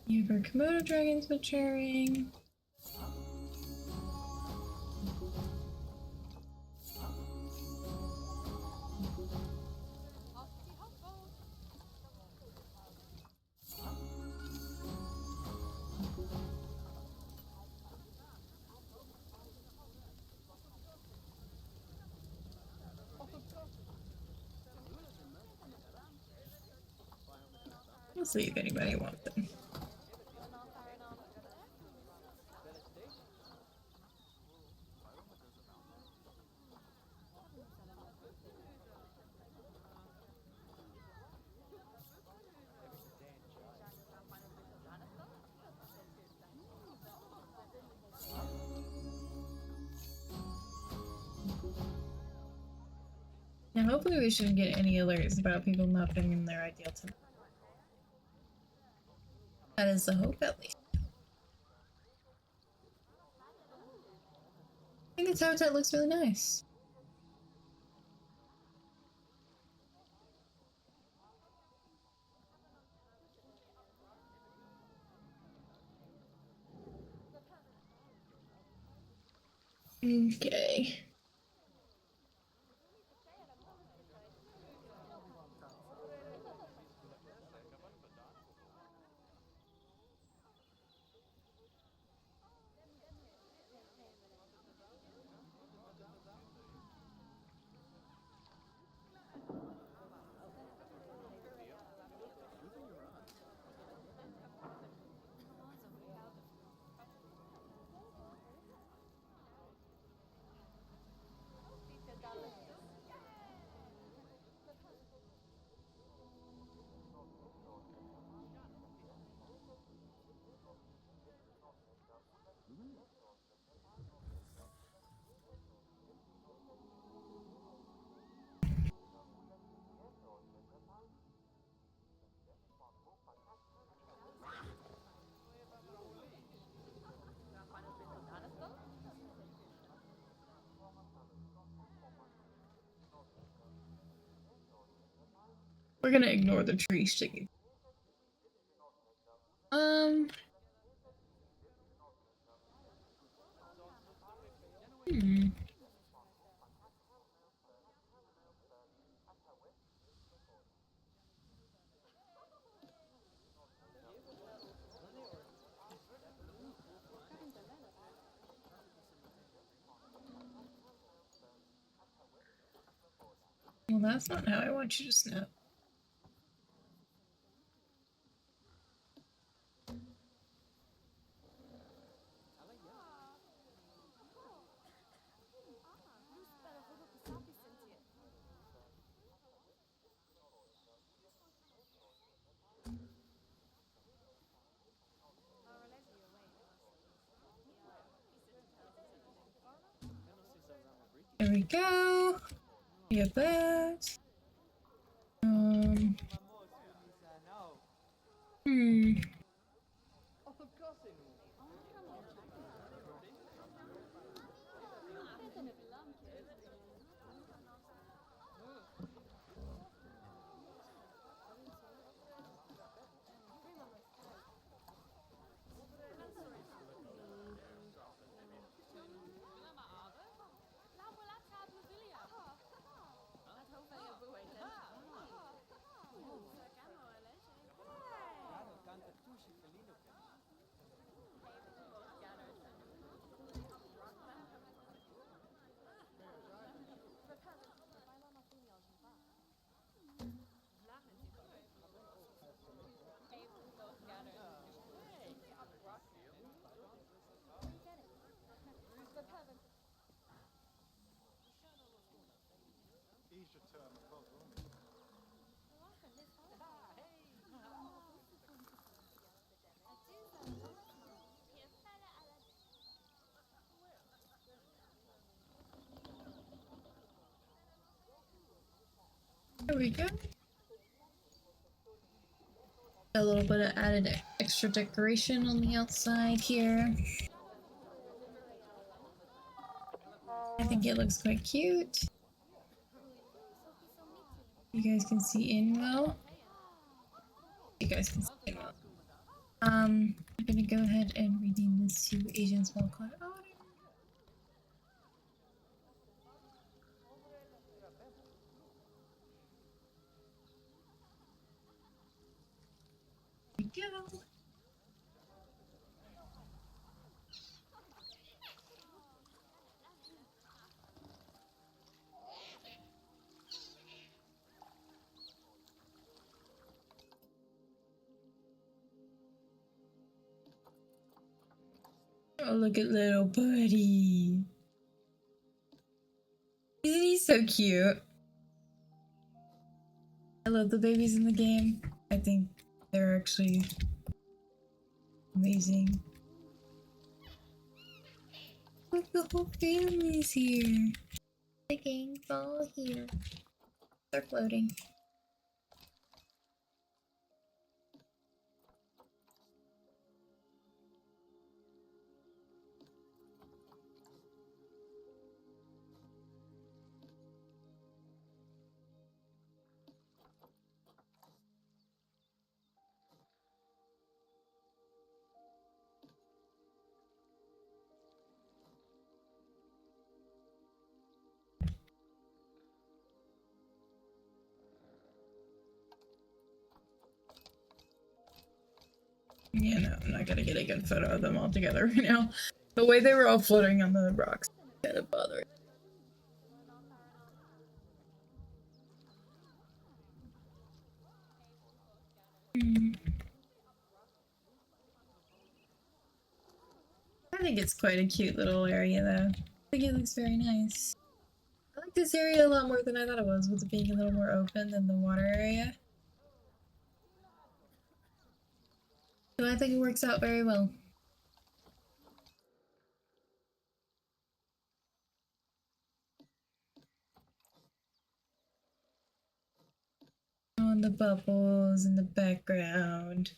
You have our Komodo dragons maturing. We'll see if anybody wants them. Now, hopefully we shouldn't get any alerts about people not being in their ideal temp. That is the hope, at least. I think this habitat looks really nice. Okay. We're gonna ignore the tree sticking. Hmm. Well, that's not how I want you to snap. There we go. We have that. Hmm. There we go. A little bit of added extra decoration on the outside here. I think it looks quite cute. You guys can see in well. You guys can see in well. I'm gonna go ahead and rename this to Asian Small Cloud Otter. There we go. Oh, look at little buddy. Isn't he so cute? I love the babies in the game. I think they're actually amazing. Look, the whole family's here. The gang's all here. They're floating. Yeah, no, I'm not gonna get a good photo of them all together right now. The way they were all floating on the rocks kind of bothering. I think it's quite a cute little area though. I think it looks very nice. I like this area a lot more than I thought it was, with it being a little more open than the water area. So I think it works out very well. Oh, and the bubbles in the background.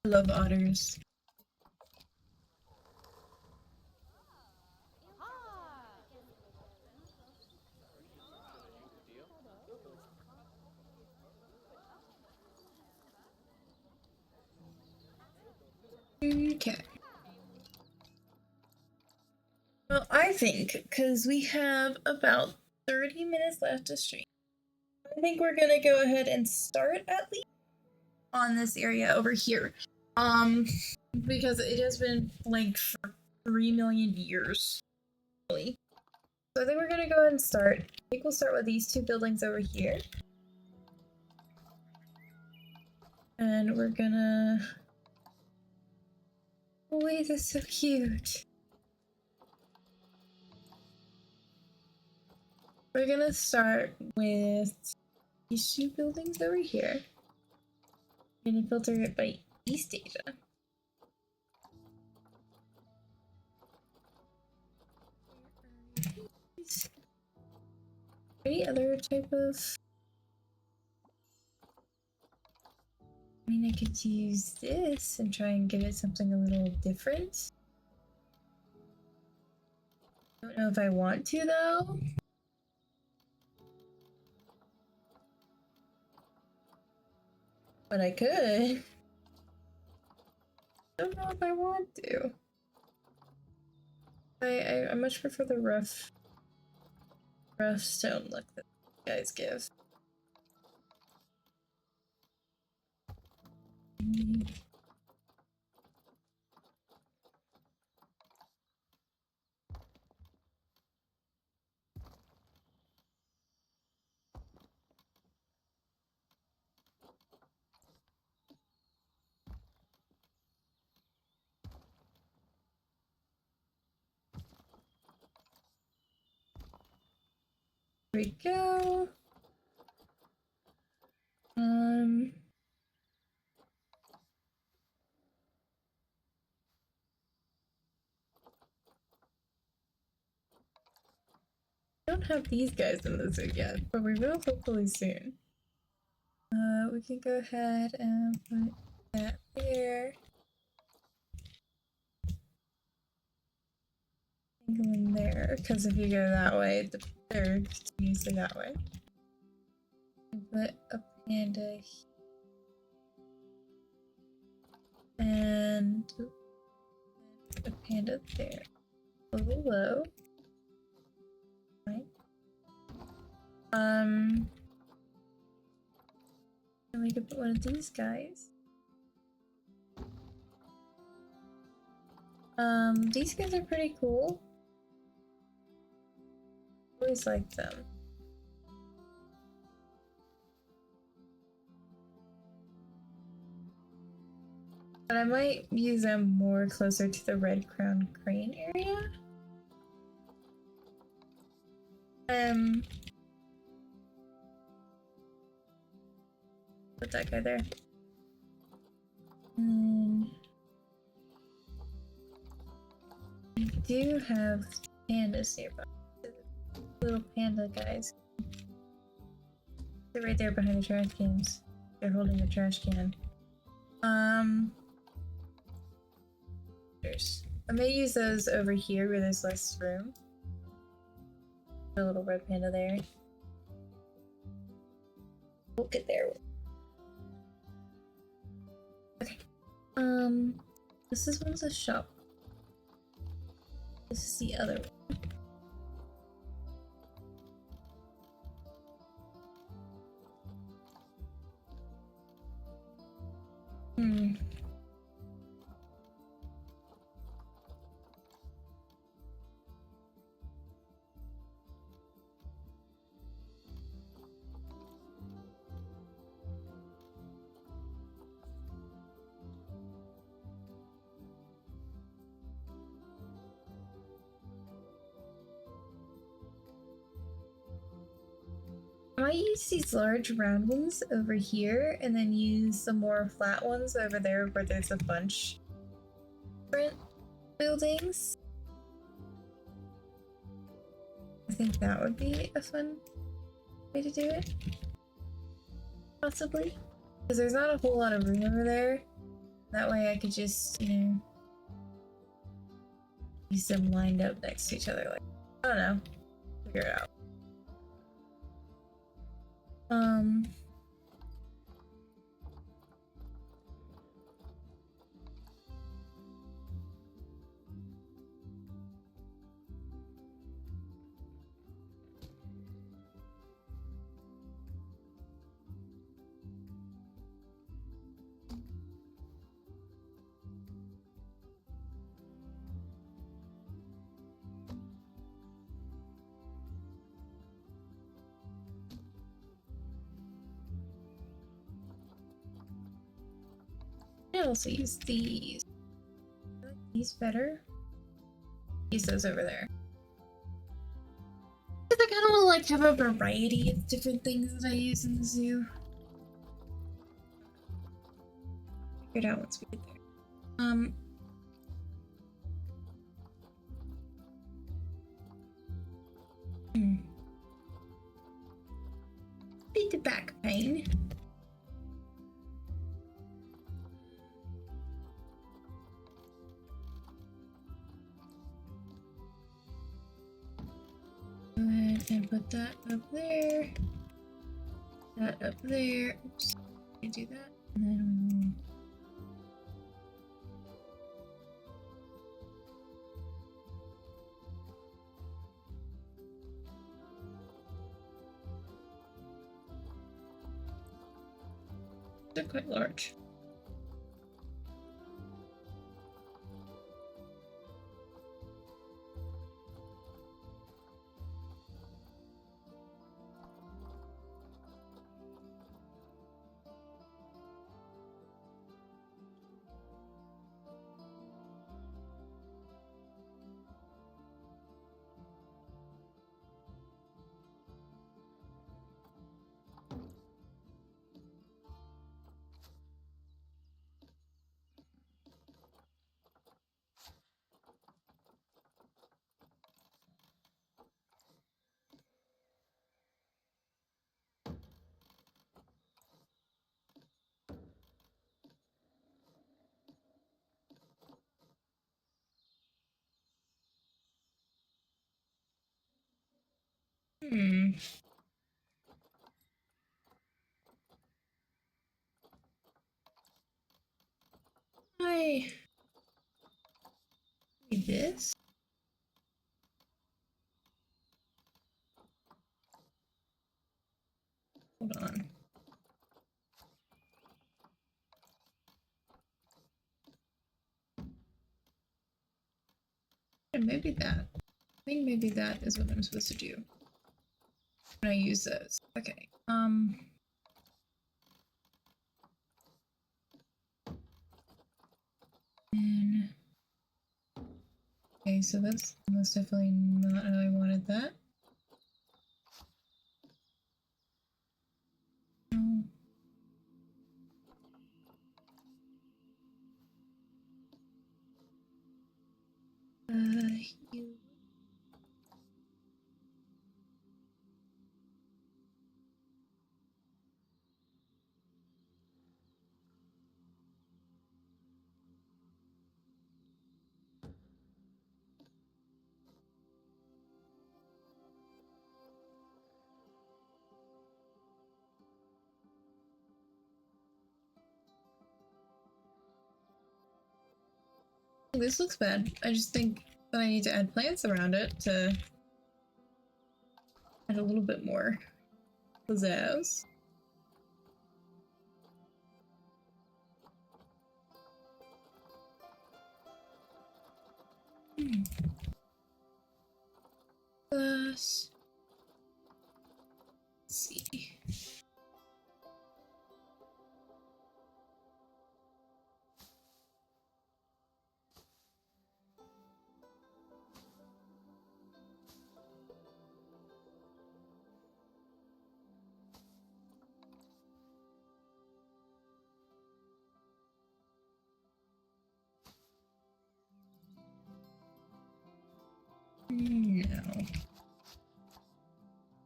I love otters. Okay. Well, I think, because we have about 30 minutes left to stream, I think we're gonna go ahead and start at least on this area over here. Because it has been blank for 3 million years. Really. So I think we're gonna go ahead and start. I think we'll start with these two buildings over here. And we're gonna... Oh wait, that's so cute. We're gonna start with these two buildings over here. We're gonna filter it by East Asia. Any other type of... I mean, I could use this and try and give it something a little different. I don't know if I want to, though. But I could. I don't know if I want to. I much prefer the rough stone look that you guys give. There we go. I don't have these guys in the zoo yet, but we will hopefully soon. We can go ahead and put that there. And go in there, because if you go that way, they're continuously that way. And put a panda here. And a panda there. A little low. Right. And we could put one of these guys. These guys are pretty cool. Always liked them. But I might use them more closer to the red crowned crane area. Put that guy there. And we do have pandas nearby. Little panda guys. They're right there behind the trash cans. They're holding the trash can. I may use those over here where there's less room. Put a little red panda there. We'll get there. Okay. This is one's a shop. This is the other one. I might use these large round ones over here and then use some more flat ones over there where there's a bunch of different buildings. I think that would be a fun way to do it. Possibly. Because there's not a whole lot of room over there. That way I could just, you know, use them lined up next to each other. Like, I don't know. Figure it out. I also use these. I like these better. Use those over there. Because I kind of want to like have a variety of different things that I use in the zoo. Figure it out once we get there. Beat the back pain. Go ahead and put that up there. That up there. Oops. I do that. And then they're quite large. I need this. Hold on. And maybe that. I think maybe that is what I'm supposed to do when I use those. Okay. And okay, so that's most definitely not how I wanted that. You. This looks bad. I just think that I need to add plants around it to add a little bit more pizzazz. Plus, let's see. No.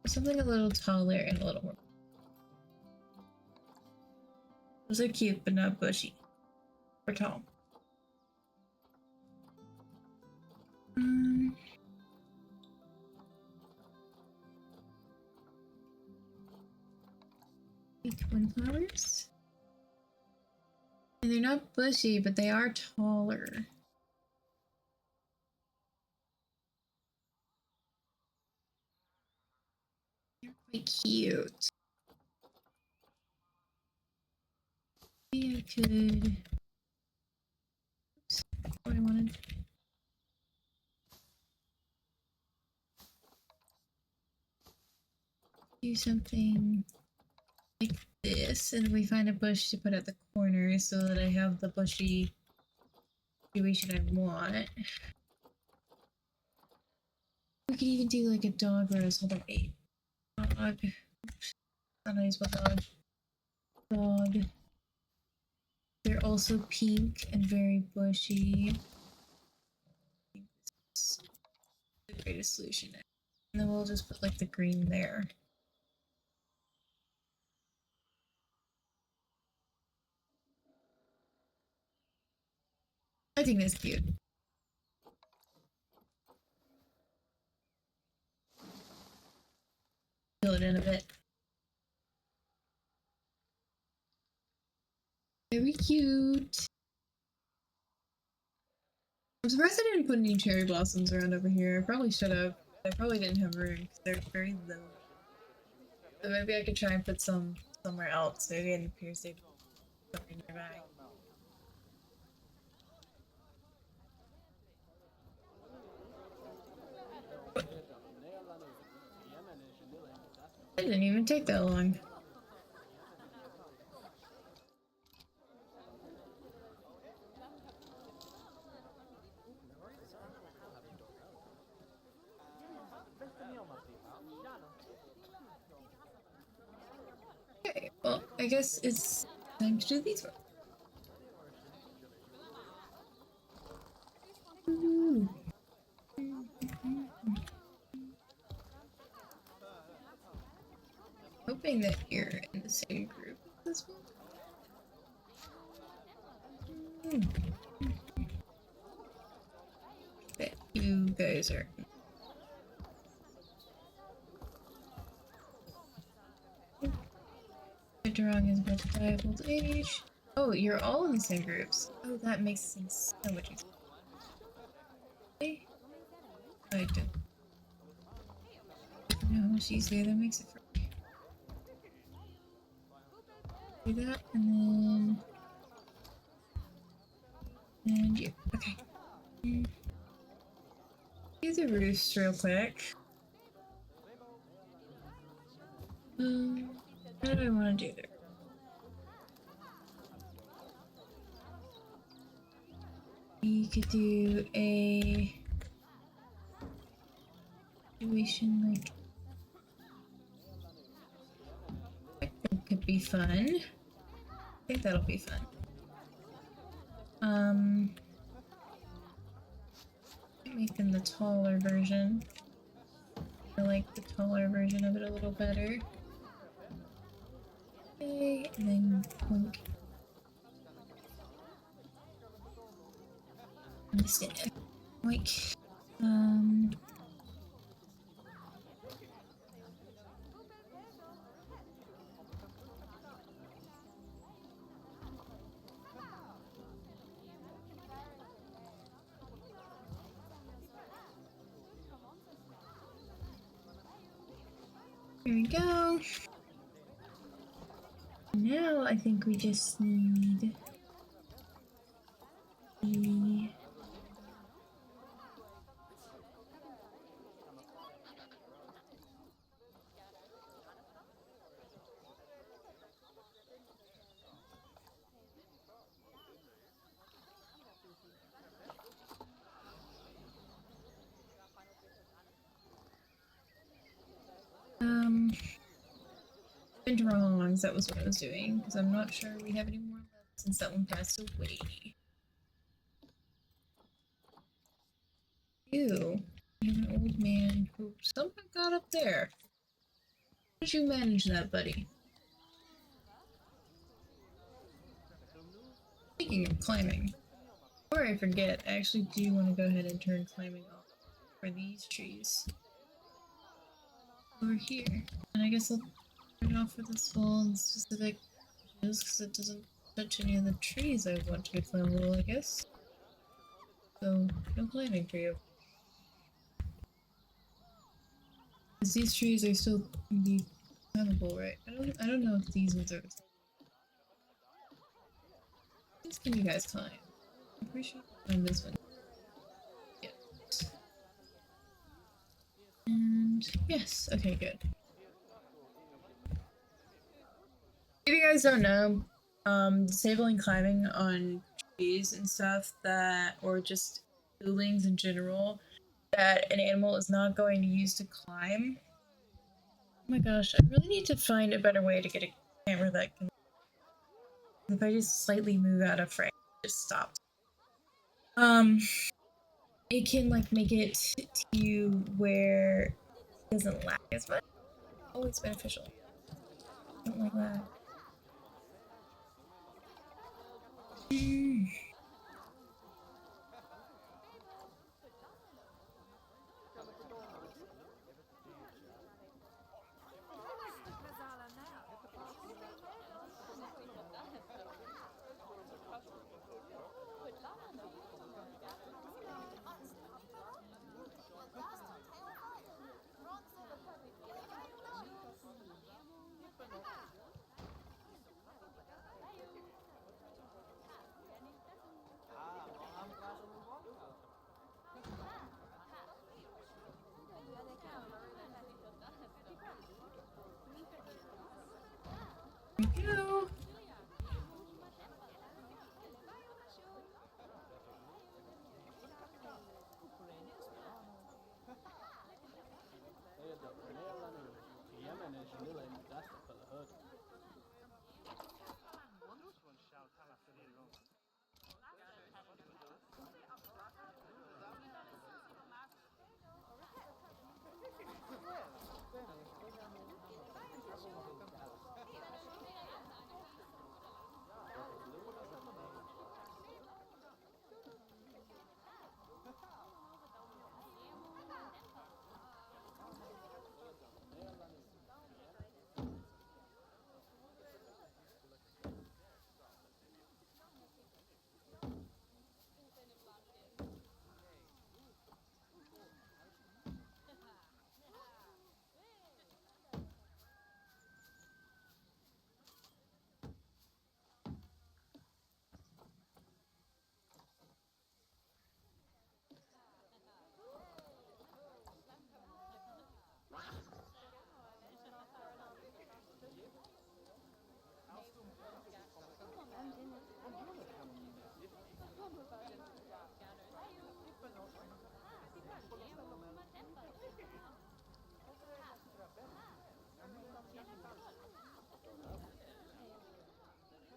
Something a little taller and a little more. Those are cute, but not bushy. We're tall. Twin flowers. And they're not bushy, but they are taller. They're quite cute. Maybe I could. Oops, what I wanted. Do something like this, and we find a bush to put at the corner so that I have the bushy situation I want. We could even do like a dog rose. Hold on, wait. Dog. Oops. Not how you spell dog. Dog. They're also pink and very bushy. I think this is the greatest solution. And then we'll just put like the green there. I think that's cute. Fill it in a bit. Very cute. I'm surprised I didn't put any cherry blossoms around over here. I probably should have. I probably didn't have room because they're very low. So maybe I could try and put some somewhere else. Maybe in the pier station somewhere nearby. It didn't even take that long. Okay, well, I guess it's time to do these ones. Ooh. Hoping that you're in the same group as this one. Bet you guys are. The drawing is about to die of old age. Oh, you're all in the same groups. Oh, that makes things so much easier. Okay. I don't know how much easier that makes it for me. Do that, and then... And you. Okay. Do the roofs real quick. What do I want to do there? We could do a situation like that could be fun. I think that'll be fun. Make them the taller version. I like the taller version of it a little better. Okay, and then plunk. Understand. Like, here we go. Now I think we just need the drawings. That was what I was doing because I'm not sure we have any more left since that one passed away. Ew, we have an old man who somehow got up there. How did you manage that, buddy? Hey, Speaking of climbing, before I forget, I actually do want to go ahead and turn climbing off for these trees over here. And I guess I'll turn it off for this wall and specific just because it doesn't touch any of the trees I want to be climbable, I guess. So, no climbing for you. Because these trees are still gonna be climbable, right? I don't know if these ones are. These can you guys climb? I'm pretty sure you can climb this one. Yeah. And yes, okay, good. If you guys don't know, disabling climbing on trees and stuff that, or just buildings in general, that an animal is not going to use to climb. Oh my gosh, I really need to find a better way to get a camera that can. If I just slightly move out of frame, it just stopped. It can like make it to where it doesn't lag as much. Oh, it's beneficial. I don't like that.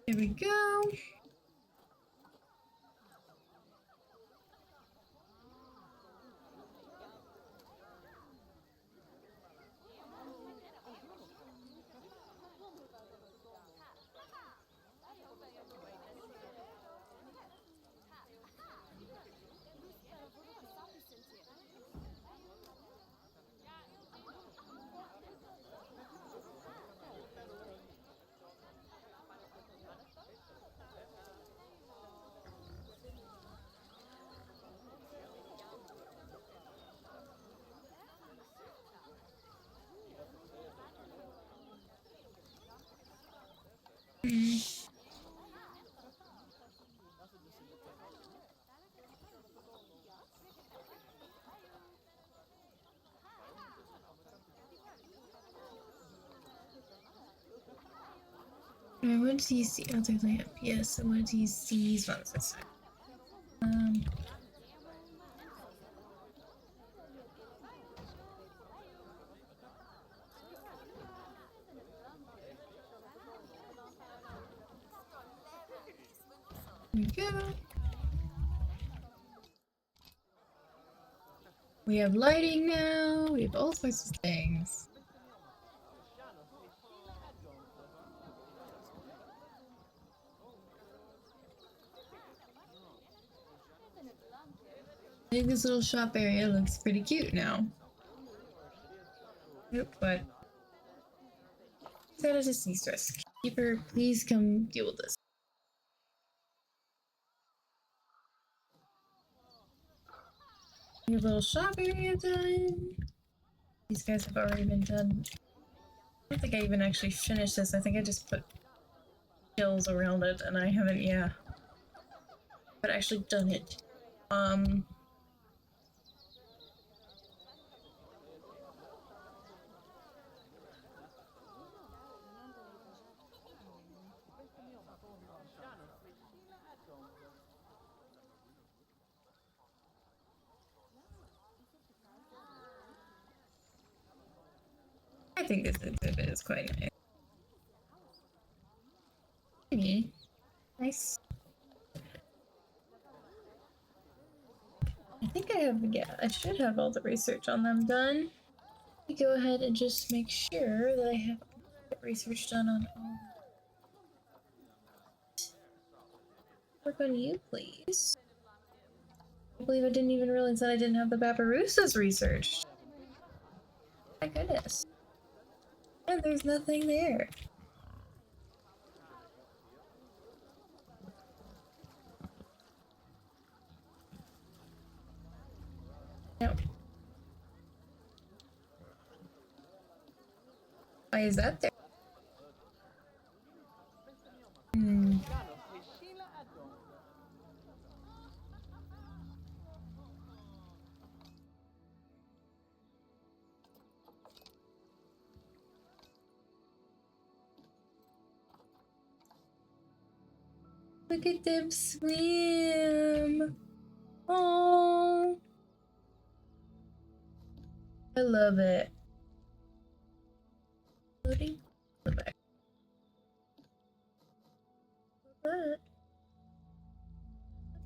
There we go. Here we go. I want to use the other lamp. Yes, I want to use these ones this time. There we go. We have lighting now. We have all sorts of things. think this little shop area looks pretty cute now. Nope, but that is a deceased risk. Keeper, please come deal with this. Your little shop area done. These guys have already been done. I don't think I even actually finished this. I think I just put hills around it and I haven't, yeah. But actually done it. I think this exhibit is quite nice. Okay. Nice. I think I have, yeah, I should have all the research on them done. Let me go ahead and just make sure that I have research done on all. Work on you, please. I believe I didn't even realize that I didn't have the Barbarousas researched. My goodness. And there's nothing there. No. Why is that there? Hmm. Look at them swim. Oh, I love it. Loading. Go back. That.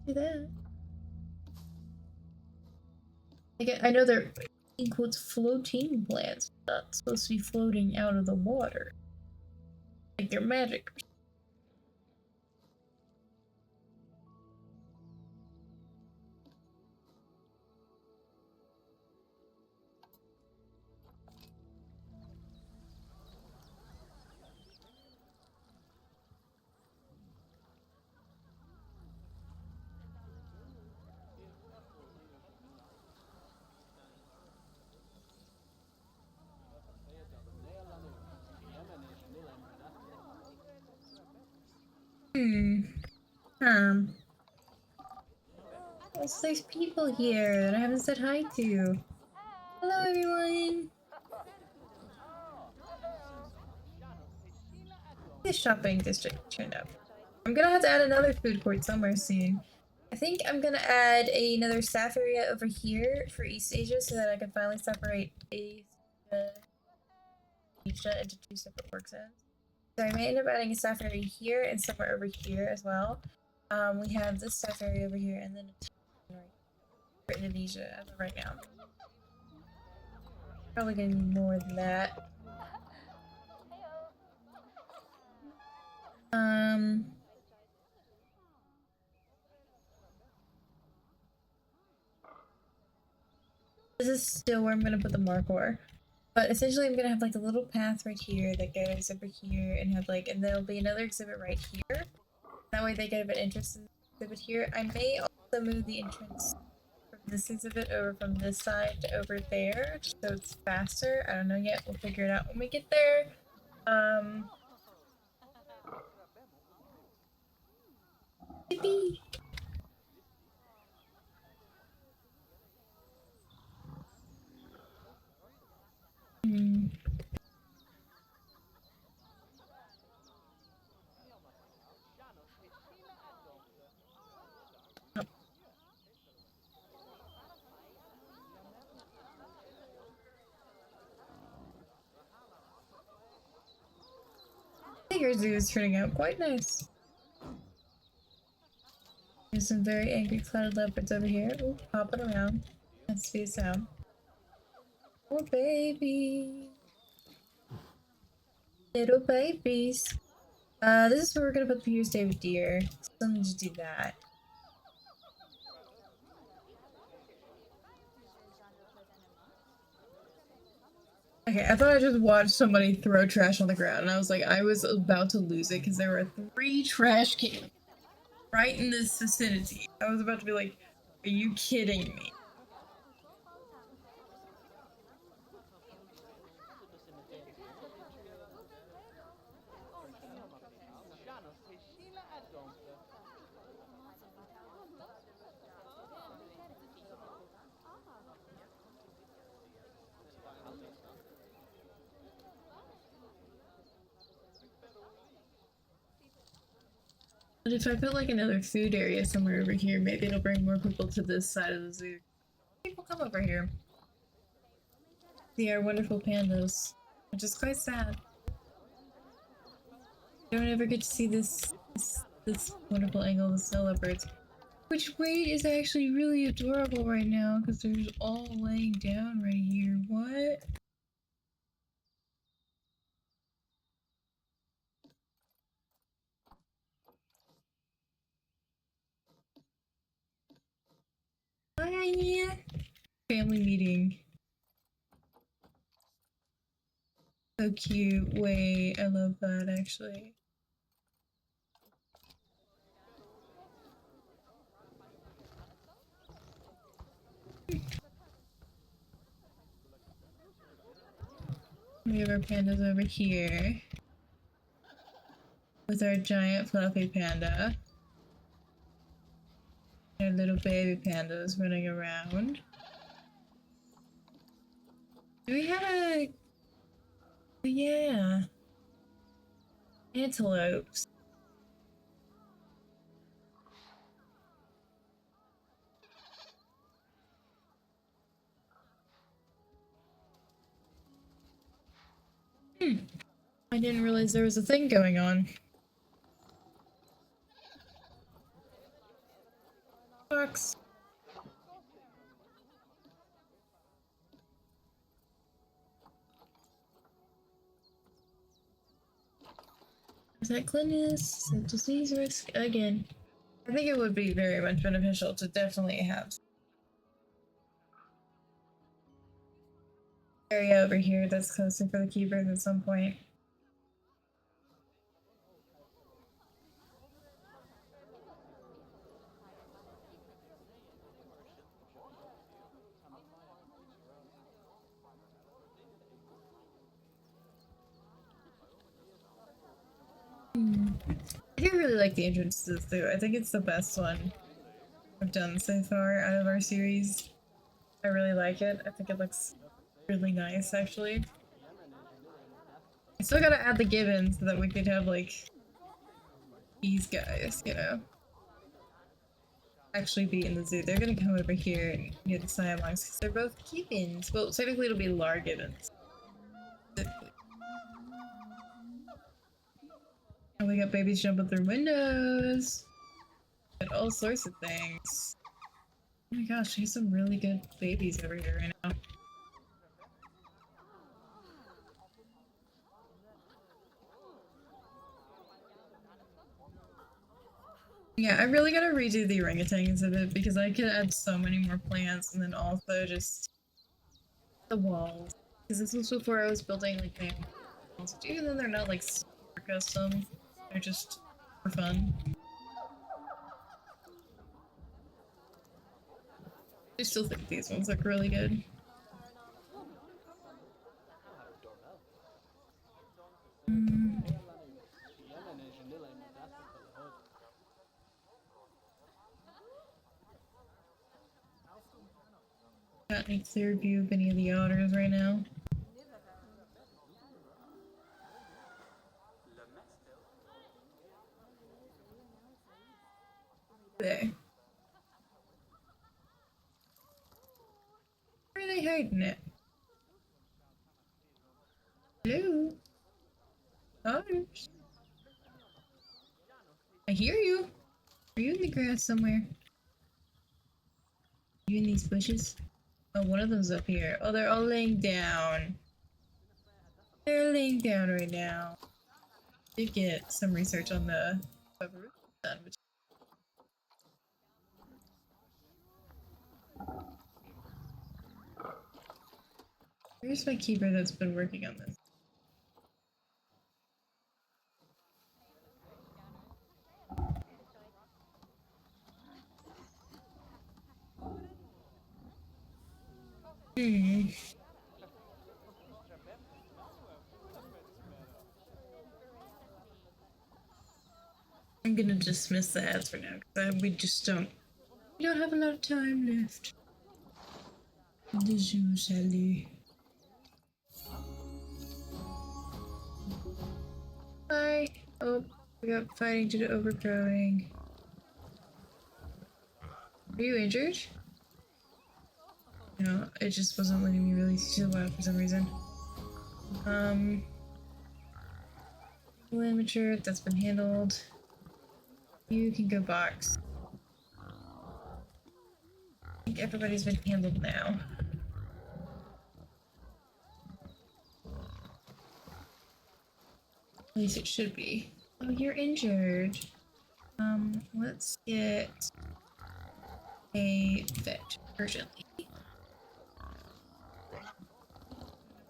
Do that. I know they're in quotes floating plants, but not supposed to be floating out of the water. Like they're magic. There's people here that I haven't said hi to. Hello, everyone. This shopping district turned out. I'm gonna have to add another food court somewhere soon. I think I'm gonna add another staff area over here for East Asia so that I can finally separate Asia into two separate work zones. So I may end up adding a staff area here and somewhere over here as well. We have this staff area over here and then a for Indonesia as of right now. Probably gonna need more than that. This is still where I'm gonna put the marker. But essentially I'm gonna have like a little path right here that goes over here and have like, and there'll be another exhibit right here. That way they get a bit interested in the exhibit here. I may also move the entrance from this exhibit over from this side to over there, just so it's faster. I don't know yet, we'll figure it out when we get there. Yippee! Tiger Zoo is turning out quite nice. There's some very angry clouded leopards over here. Ooh, hopping around. That's the sound. Oh, baby. Little babies. This is where we're gonna put the Pierce David deer. So I'm gonna just do that. Okay, I thought I just watched somebody throw trash on the ground, and I was like, I was about to lose it because there were 3 trash cans right in this vicinity. I was about to be like, are you kidding me? But if I put like another food area somewhere over here, maybe it'll bring more people to this side of the zoo. People come over here. See our wonderful pandas, which is quite sad. You don't ever get to see this wonderful angle of the snow leopards. Which wait is actually really adorable right now because they're just all laying down right here. What? Hi! Family meeting. So cute. Wait, I love that actually. We have our pandas over here. With our giant fluffy panda. Our little baby pandas running around. Do we have a... Yeah. Antelopes. I didn't realize there was a thing going on. Fox. Is that cleanliness? Is that disease risk? Again. I think it would be very much beneficial to definitely have area over here that's closer for the keepers at some point. I do really like the entrance to this zoo. I think it's the best one I've done so far out of our series. I really like it. I think it looks really nice, actually. I still gotta add the gibbons so that we could have, like, these guys, you know? Actually be in the zoo. They're gonna come over here near the Siamongs because they're both gibbons. Well, technically it'll be Lar gibbons. And we got babies jumping through windows. Got all sorts of things. Oh my gosh, there's some really good babies over here right now. Yeah, I really gotta redo the orangutans a bit because I could add so many more plants and then also just the walls. Because this was before I was building like my walls, even though they're not like super custom, they're just for fun. I still think these ones look really good. Got any clear view of any of the otters right now. There. Where are they hiding it? Hello? Otters? I hear you. Are you in the grass somewhere? You in these bushes? Oh, one of them's up here. Oh, they're all laying down. They're laying down right now. Did get some research on the cover done, which Where's my keeper that's been working on this? I'm gonna dismiss the ads for now because we don't have a lot of time left. The zoo, Sally. Hi. Oh, we got fighting due to overgrowing. Are you injured? No, it just wasn't letting me release you to the wild for some reason. Immature, that's been handled. You can go box. I think everybody's been handled now. At least it should be. Oh, you're injured. Let's get a vet urgently.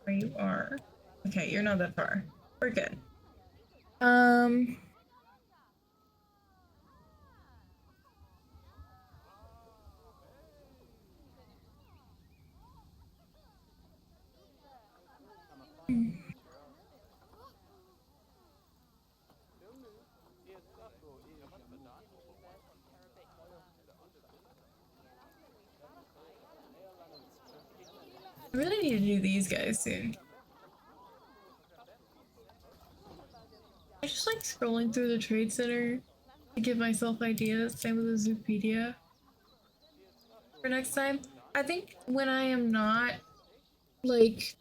Where you are. Okay, you're not that far. We're good. I really need to do these guys soon. I just like scrolling through the trade center to give myself ideas. Same with the Zoopedia. For next time, I think when I am not like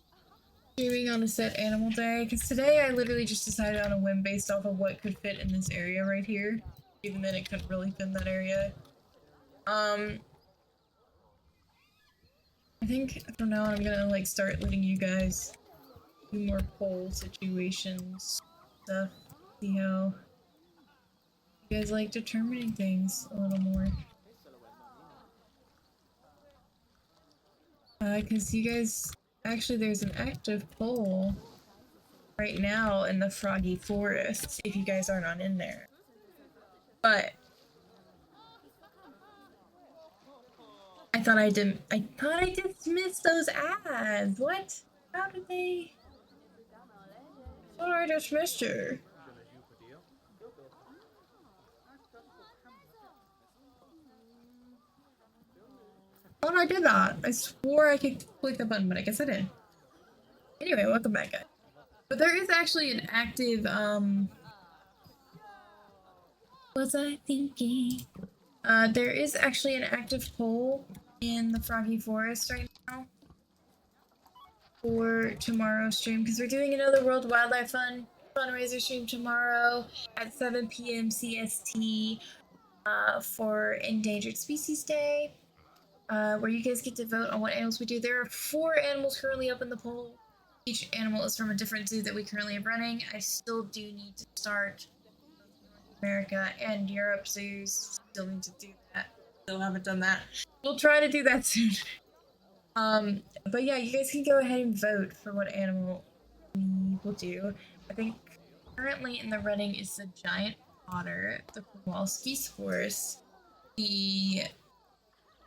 streaming on a set animal day, because today I literally just decided on a whim based off of what could fit in this area right here. Even then, it couldn't really fit in that area. I think from now on I'm gonna like start letting you guys do more poll situations stuff. See how you guys like determining things a little more. Because you guys, actually there's an active poll right now in the Froggy Forest if you guys aren't on in there. But I thought I dismissed those ads. What? How did they? I thought I dismissed her. I thought I did that. I swore I could click the button, but I guess I did. Anyway, welcome back, guys. But there is actually an active, was I thinking? There is actually an active poll in the Froggy Forest right now for tomorrow's stream, because we're doing another World Wildlife fundraiser stream tomorrow at 7 p.m. CST for Endangered Species Day, where you guys get to vote on what animals we do. There are 4 animals currently up in the poll. Each animal is from a different zoo that we currently have running. I still do need to start America and Europe zoos. Still need to do that. Still haven't done that. We'll try to do that soon. But yeah, you guys can go ahead and vote for what animal we will do. I think currently in the running is the giant otter, the Kowalski's horse, the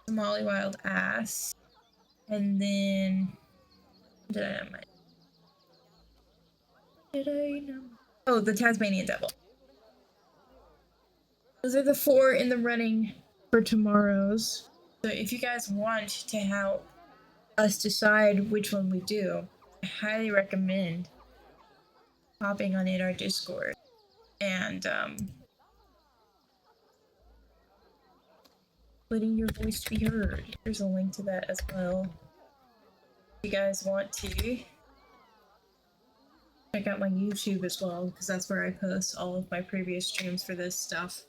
Somali wild ass, and then did I know my? Did I know? Oh, the Tasmanian devil. Those are the 4 in the running for tomorrow's. So if you guys want to help us decide which one we do, I highly recommend hopping on in our Discord and letting your voice be heard. There's a link to that as well. If you guys want to check out my YouTube as well, because that's where I post all of my previous streams for this stuff.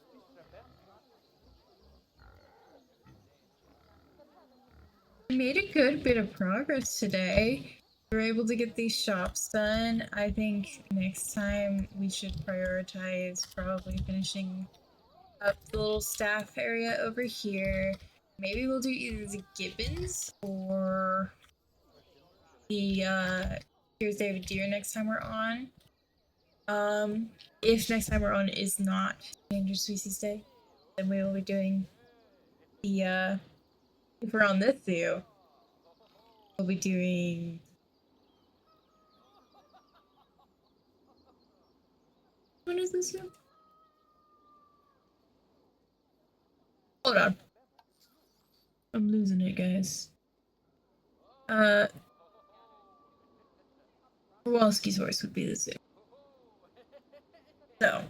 I made a good bit of progress today. We were able to get these shops done. I think next time we should prioritize probably finishing up the little staff area over here. Maybe we'll do either the gibbons or the Here's David Deer next time we're on. If next time we're on is not Endangered Species Day, then we will be doing the if we're on this zoo, we'll be doing when is this zoo? Hold on. I'm losing it, guys. Kowalski's horse would be the zoo. So.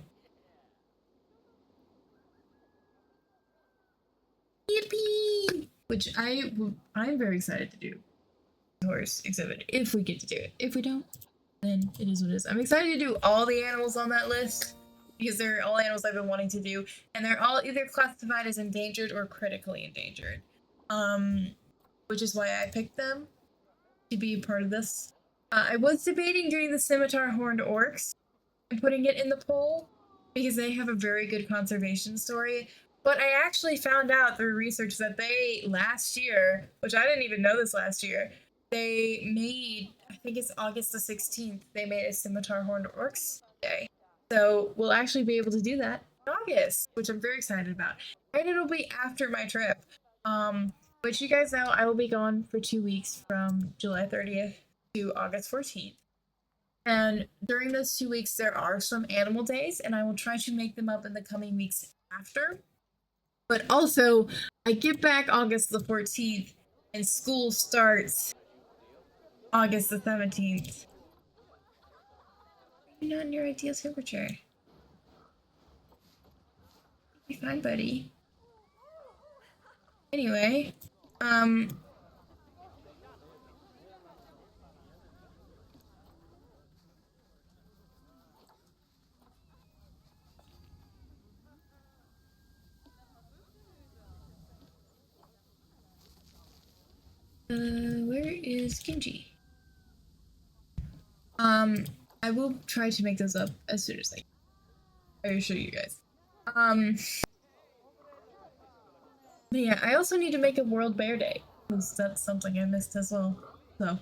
Yippee! Which I'm very excited to do. Horse exhibit if we get to do it. If we don't, then it is what it is. I'm excited to do all the animals on that list because they're all animals I've been wanting to do, and they're all either classified as endangered or critically endangered. Which is why I picked them to be a part of this. I was debating doing the scimitar horned orcs and putting it in the poll because they have a very good conservation story. But I actually found out through research that they last year, which I didn't even know this last year, they made, I think it's August the 16th, they made a scimitar horned orcs day. So we'll actually be able to do that in August, which I'm very excited about. And it'll be after my trip. Which you guys know I will be gone for 2 weeks from July 30th to August 14th. And during those 2 weeks, there are some animal days, and I will try to make them up in the coming weeks after. But also, I get back August the 14th, and school starts August the 17th. You're not in your ideal temperature. You'll be fine, buddy. Anyway, where is Kimchi? I will try to make those up as soon as I assure you guys. But yeah, I also need to make a World Bear Day, because that's something I missed as well. So, I'll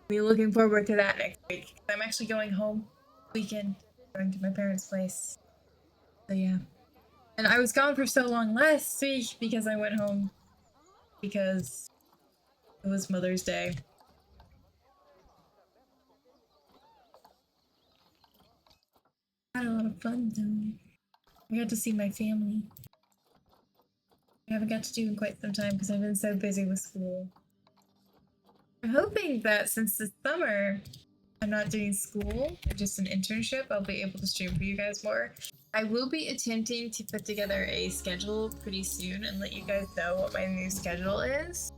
be looking forward to that next week. I'm actually going home weekend, going to my parents' place. So yeah. And I was gone for so long last week because I went home because it was Mother's Day. I had a lot of fun though. I got to see my family. I haven't got to do in quite some time because I've been so busy with school. I'm hoping that since this summer I'm not doing school, just an internship, I'll be able to stream for you guys more. I will be attempting to put together a schedule pretty soon and let you guys know what my new schedule is.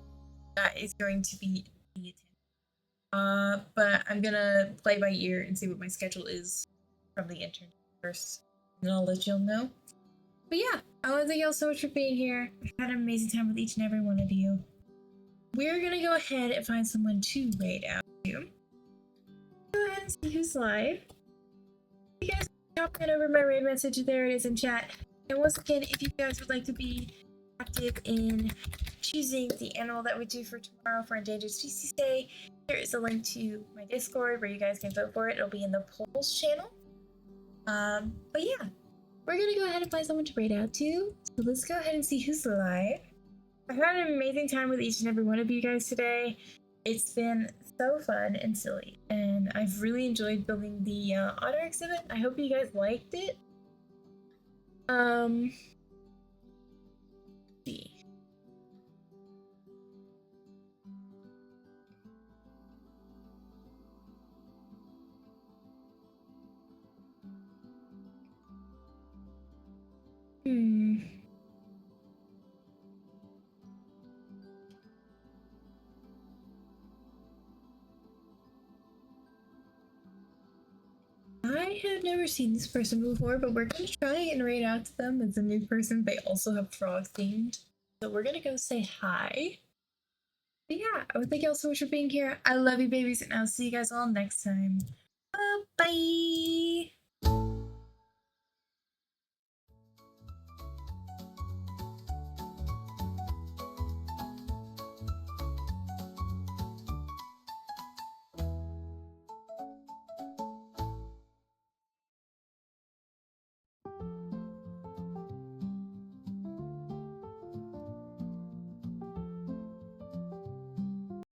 That is going to be but I'm gonna play by ear and see what my schedule is from the intern first, and then I'll let y'all know. But yeah, I want to thank y'all so much for being here. I've had an amazing time with each and every one of you. We're gonna go ahead and find someone to raid out to. Go ahead and see who's live. You guys drop that over my raid message, there it is in chat. And once again, if you guys would like to be active in choosing the animal that we do for tomorrow for Endangered Species Day, there is a link to my Discord where you guys can vote for it. It'll be in the polls channel. But yeah, we're gonna go ahead and find someone to raid out to. So let's go ahead and see who's live. I've had an amazing time with each and every one of you guys today. It's been so fun and silly, and I've really enjoyed building the Otter exhibit. I hope you guys liked it. Let's see. I have never seen this person before, but we're gonna try and raid out to them as a new person. They also have frog themed, so we're gonna go say hi. But yeah, I would thank y'all so much for being here. I love you, babies, and I'll see you guys all next time. Bye.